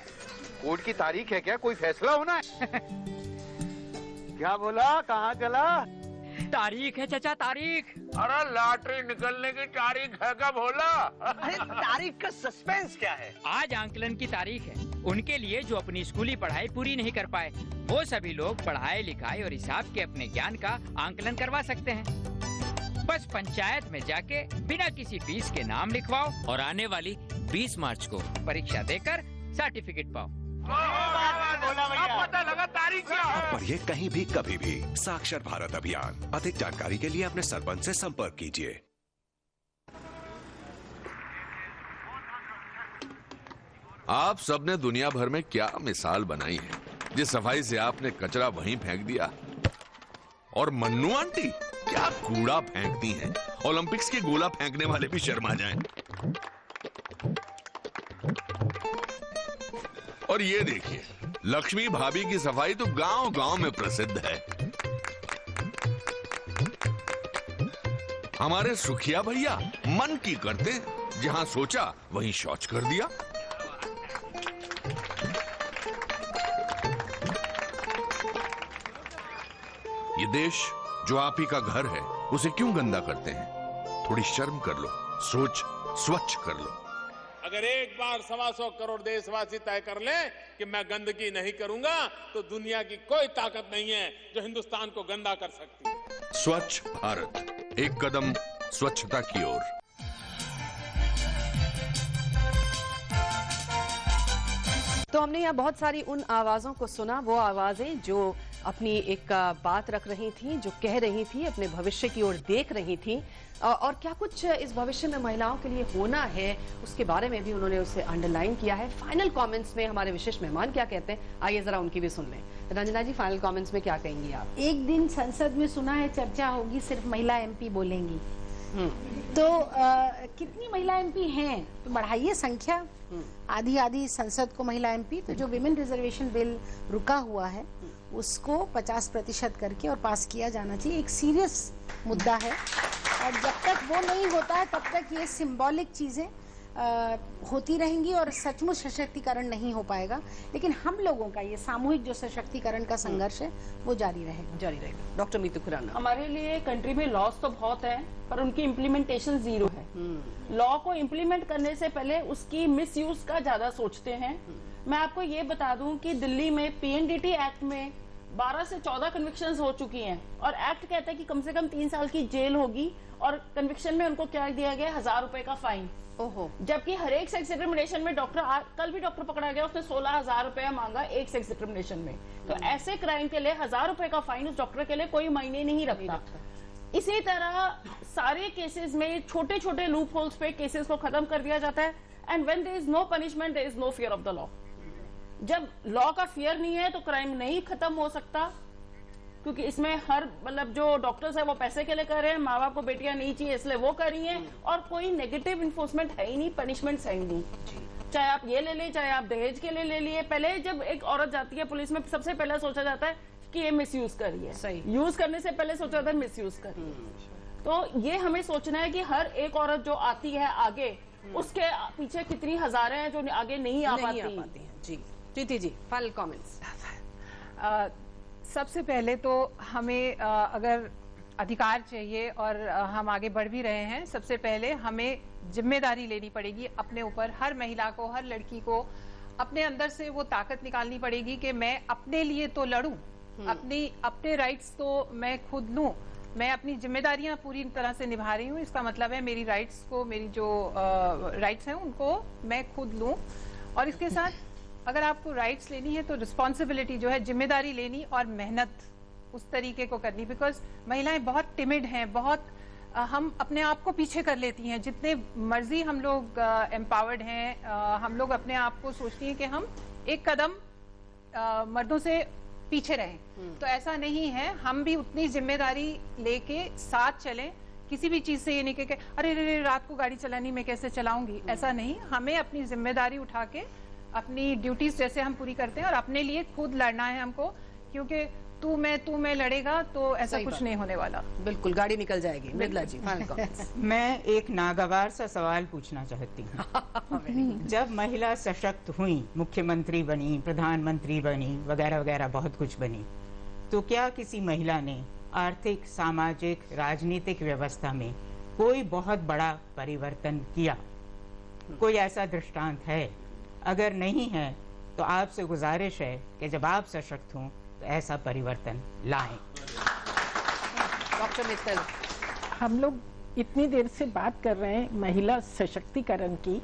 कोर्ट की तारीख है क्या? कोई फैसला होना है? क्या बोला, कहाँ चला? तारीख है चाचा, तारीख। अरे लॉटरी निकलने की तारीख है क्या बोला? अरे तारीख का सस्पेंस क्या है? आज आंकलन की तारीख है। उनके लिए जो अपनी स्कूली पढ़ाई पूरी नहीं कर पाए, वो सभी लोग पढ़ाई लिखाई और हिसाब के अपने ज्ञान का आंकलन करवा सकते हैं। बस पंचायत में जाके बिना किसी फीस के नाम लिखवाओ और आने वाली 20 मार्च को परीक्षा देकर सर्टिफिकेट पाओ। पता लगा तारीख क्या है? पढ़िए कहीं भी कभी भी। साक्षर भारत अभियान। अधिक जानकारी के लिए अपने सरपंच से संपर्क कीजिए। आप सबने दुनिया भर में क्या मिसाल बनाई है, जिस सफाई से आपने कचरा वहीं फेंक दिया। और मन्नू आंटी क्या कूड़ा फेंकती हैं। ओलंपिक्स के गोला फेंकने वाले भी शर्मा जाएं। और ये देखिए, लक्ष्मी भाभी की सफाई तो गांव-गांव में प्रसिद्ध है। हमारे सुखिया भैया मन की करते, जहां सोचा वहीं शौच कर दिया। ये देश जो आप ही का घर है, उसे क्यों गंदा करते हैं? थोड़ी शर्म कर लो, सोच स्वच्छ कर लो। अगर एक बार 125 करोड़ देशवासी तय कर ले कि मैं गंदगी नहीं करूंगा, तो दुनिया की कोई ताकत नहीं है जो हिंदुस्तान को गंदा कर सकती है। स्वच्छ भारत, एक कदम स्वच्छता की ओर। तो हमने यहाँ बहुत सारी उन आवाजों को सुना, वो आवाजें जो अपनी एक बात रख रही थी, जो कह रही थी, अपने भविष्य की ओर देख रही थी, और क्या कुछ इस भविष्य में महिलाओं के लिए होना है उसके बारे में भी उन्होंने उसे अंडरलाइन किया है। फाइनल कमेंट्स में हमारे विशेष मेहमान क्या कहते हैं, आइए जरा उनकी भी सुन लें। रंजना जी, फाइनल कमेंट्स में क्या कहेंगी आप? एक दिन संसद में सुना है चर्चा होगी, सिर्फ महिला MP बोलेंगी। तो कितनी महिला MP हैं? तो बढ़ाइए संख्या, आधी आधी संसद को महिला MP। तो जो विमेन रिजर्वेशन बिल रुका हुआ है उसको 50% करके और पास किया जाना चाहिए। एक सीरियस मुद्दा है और जब तक वो नहीं होता है तब तक ये सिंबॉलिक चीजें होती रहेंगी और सचमुच सशक्तिकरण नहीं हो पाएगा, लेकिन हम लोगों का ये सामूहिक जो सशक्तिकरण का संघर्ष है वो जारी रहेगा। डॉक्टर मीतू खुराना, हमारे लिए कंट्री में लॉस तो बहुत है पर उनकी इम्प्लीमेंटेशन जीरो है। लॉ को इम्प्लीमेंट करने से पहले उसकी मिसयूज का ज्यादा सोचते हैं। मैं आपको ये बता दूं कि दिल्ली में पीएनडीटी एक्ट में 12 से 14 कन्विक्शंस हो चुकी हैं और एक्ट कहता है कि कम से कम 3 साल की जेल होगी और कन्विक्शन में उनको क्या दिया गया, 1000 रुपए का फाइन। ओहो। जबकि हर एक सेक्स डिस्क्रिमिनेशन में कल भी डॉक्टर पकड़ा गया, उसने 16,000 रुपया मांगा एक सेक्स डिस्क्रिमिनेशन में। तो ऐसे क्राइम के लिए 1000 रुपए का फाइन उस डॉक्टर के लिए कोई मायने नहीं रखता। इसी तरह सारे केसेस में छोटे छोटे लूप होल्स पे केसेस को खत्म कर दिया जाता है। And when there is no punishment there is no fear of the law. जब लॉ का फियर नहीं है तो क्राइम नहीं खत्म हो सकता, क्योंकि इसमें हर मतलब जो डॉक्टर्स है वो पैसे के लिए कर रहे हैं, माँ बाप को बेटियां नहीं चाहिए इसलिए वो कर रही हैं और कोई नेगेटिव इन्फोर्समेंट है ही नहीं, पनिशमेंट है ही नहीं। चाहे आप ये ले लें, चाहे आप दहेज के लिए ले लिए। पहले जब एक औरत जाती है पुलिस में सबसे पहले सोचा जाता है कि ये मिस यूज कर रही है, यूज करने से पहले सोचा जाता है मिस यूज कर रही है। तो ये हमें सोचना है कि हर एक औरत जो आती है आगे, उसके पीछे कितनी हजारें हैं जो आगे नहीं आ पाती हैं। जी प्रीति जी, फाइनल कमेंट्स। सबसे पहले तो हमें अगर अधिकार चाहिए और हम आगे बढ़ भी रहे हैं, सबसे पहले हमें जिम्मेदारी लेनी पड़ेगी अपने ऊपर। हर महिला को, हर लड़की को अपने अंदर से वो ताकत निकालनी पड़ेगी कि मैं अपने लिए तो लड़ूं, अपने राइट्स तो मैं खुद लूं, मैं अपनी जिम्मेदारियां पूरी तरह से निभा रही हूं। इसका मतलब है मेरी राइट्स को, मेरी जो राइट्स हैं उनको मैं खुद लूं। और इसके साथ अगर आपको राइट्स लेनी है तो रिस्पॉन्सिबिलिटी जो है, जिम्मेदारी लेनी और मेहनत उस तरीके को करनी। बिकॉज महिलाएं बहुत टिमिड हैं, बहुत हम अपने आप को पीछे कर लेती हैं। जितने मर्जी हम लोग एम्पावर्ड हैं, हम लोग अपने आप को सोचती हैं कि हम एक कदम मर्दों से पीछे रहें। तो ऐसा नहीं है, हम भी उतनी जिम्मेदारी लेके साथ चलें। किसी भी चीज से ये नहीं कि अरे रात को गाड़ी चलानी मैं कैसे चलाऊंगी, ऐसा नहीं। हमें अपनी जिम्मेदारी उठा के अपनी ड्यूटीज जैसे हम पूरी करते हैं और अपने लिए खुद लड़ना है हमको, क्योंकि तू मैं लड़ेगा तो ऐसा कुछ नहीं होने वाला। बिल्कुल, गाड़ी निकल जाएगी। मृदुला जी, मैं एक नागवार सा सवाल पूछना चाहती हूँ। जब महिला सशक्त हुई, मुख्यमंत्री बनी, प्रधानमंत्री बनी, वगैरह वगैरह बहुत कुछ बनी, तो क्या किसी महिला ने आर्थिक, सामाजिक, राजनीतिक व्यवस्था में कोई बहुत बड़ा परिवर्तन किया? कोई ऐसा दृष्टांत है? अगर नहीं है तो आपसे गुजारिश है कि जब आप सशक्त हों तो ऐसा परिवर्तन लाएं। डॉक्टर मित्तल, हम लोग इतनी देर से बात कर रहे हैं महिला सशक्तिकरण की,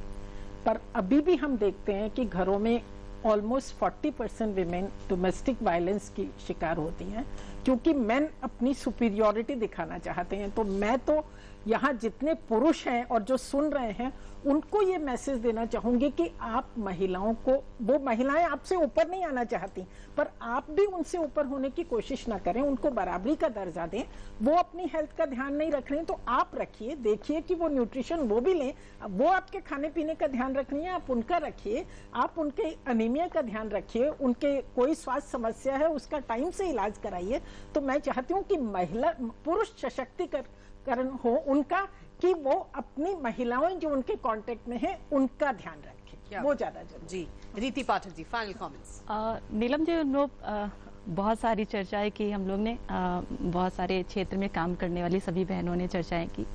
पर अभी भी हम देखते हैं कि घरों में ऑलमोस्ट 40% विमेन डोमेस्टिक वायलेंस की शिकार होती हैं, क्योंकि मेन अपनी सुपीरियॉरिटी दिखाना चाहते हैं। तो मैं तो यहाँ जितने पुरुष हैं और जो सुन रहे हैं उनको ये मैसेज देना चाहूंगी कि आप महिलाओं को, वो महिलाएं आपसे ऊपर नहीं आना चाहती, पर आप भी उनसे ऊपर होने की कोशिश ना करें, उनको बराबरी का दर्जा दें। वो अपनी हेल्थ का ध्यान नहीं रख रहे हैं तो आप रखिए, देखिए कि वो न्यूट्रिशन वो भी लें। वो आपके खाने पीने का ध्यान रख रही है, आप उनका रखिए। आप उनके अनीमिया का ध्यान रखिए, उनके कोई स्वास्थ्य समस्या है उसका टाइम से इलाज कराइए। तो मैं चाहती हूँ कि महिला पुरुष सशक्तिकरण हो उनका, कि वो अपनी महिलाएं जो उनके कांटेक्ट में हैं उनका ध्यान रखें, वो ज्यादा जरूरी। जी रीति पाठक जी, फाइनल कमेंट्स। नीलम जी, हम लोग बहुत सारी चर्चाएं की, हम लोग ने बहुत सारे क्षेत्र में काम करने वाली सभी बहनों ने चर्चाएं की।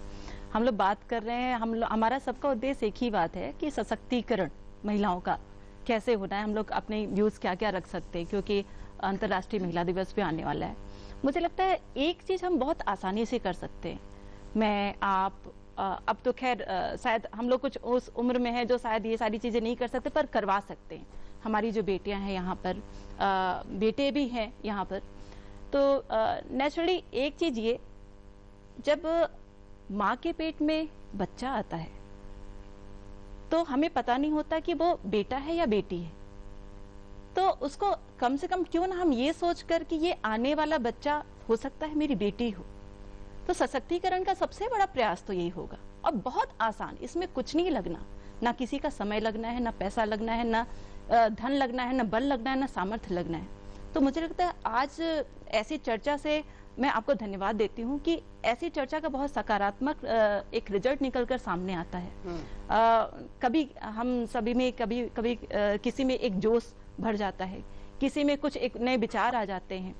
हम लोग बात कर रहे हैं, हमारा सबका उद्देश्य एक ही बात है कि सशक्तिकरण महिलाओं का कैसे होना है, हम लोग अपने व्यूज क्या क्या रख सकते हैं, क्योंकि अंतर्राष्ट्रीय महिला दिवस भी आने वाला है। मुझे लगता है एक चीज हम बहुत आसानी से कर सकते हैं, मैं आप अब तो खैर शायद हम लोग कुछ उस उम्र में है जो शायद ये सारी चीजें नहीं कर सकते, पर करवा सकते हैं। हमारी जो बेटियां हैं यहाँ पर, बेटे भी हैं यहाँ पर, तो नेचुरली एक चीज ये, जब माँ के पेट में बच्चा आता है तो हमें पता नहीं होता कि वो बेटा है या बेटी है। तो उसको कम से कम क्यों ना हम ये सोचकर कि ये आने वाला बच्चा हो सकता है मेरी बेटी हो। तो सशक्तिकरण का सबसे बड़ा प्रयास तो यही होगा, और बहुत आसान, इसमें कुछ नहीं लगना, ना किसी का समय लगना है, ना पैसा लगना है, ना धन लगना है, ना बल लगना है, ना सामर्थ्य लगना है। तो मुझे लगता है आज ऐसी चर्चा से मैं आपको धन्यवाद देती हूँ कि ऐसी चर्चा का बहुत सकारात्मक एक रिजल्ट निकलकर सामने आता है। कभी हम सभी में कभी किसी में एक जोश भर जाता है, किसी में कुछ एक नए विचार आ जाते हैं।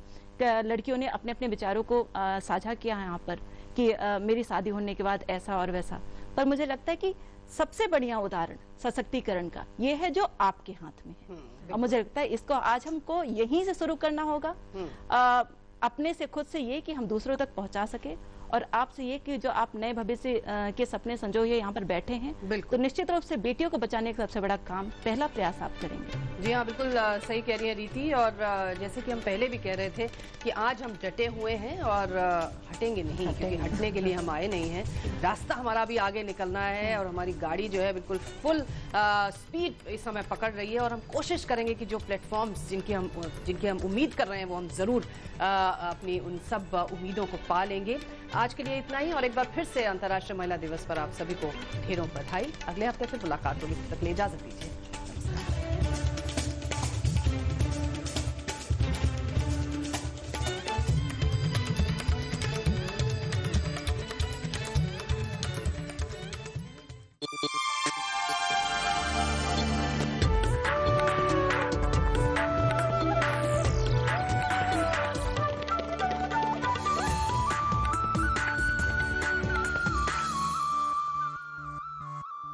लड़कियों ने अपने अपने विचारों को साझा किया है यहाँ पर कि मेरी शादी होने के बाद ऐसा और वैसा, पर मुझे लगता है कि सबसे बढ़िया उदाहरण सशक्तिकरण का ये है जो आपके हाथ में है। और मुझे लगता है इसको आज हमको यहीं से शुरू करना होगा, अपने से खुद से ये कि हम दूसरों तक पहुंचा सके, और आपसे ये कि जो आप नए भविष्य के सपने संजोए यहाँ पर बैठे हैं, तो निश्चित रूप से बेटियों को बचाने का सबसे बड़ा काम, पहला प्रयास आप करेंगे। जी हाँ, बिल्कुल सही कह रही है रीति। और जैसे कि हम पहले भी कह रहे थे कि आज हम डटे हुए हैं और हटेंगे नहीं, क्योंकि हटने के लिए हम आए नहीं हैं। रास्ता हमारा भी आगे निकलना है और हमारी गाड़ी जो है बिल्कुल फुल स्पीड इस समय पकड़ रही है, और हम कोशिश करेंगे कि जो प्लेटफॉर्म्स जिनकी हम उम्मीद कर रहे हैं वो हम जरूर अपनी उन सब उम्मीदों को पा लेंगे। आज के लिए इतना ही, और एक बार फिर से अंतर्राष्ट्रीय महिला दिवस पर आप सभी को ढेरों बधाई। अगले हफ्ते फिर मुलाकात होगी, तब तक के लिए इजाजत दीजिए।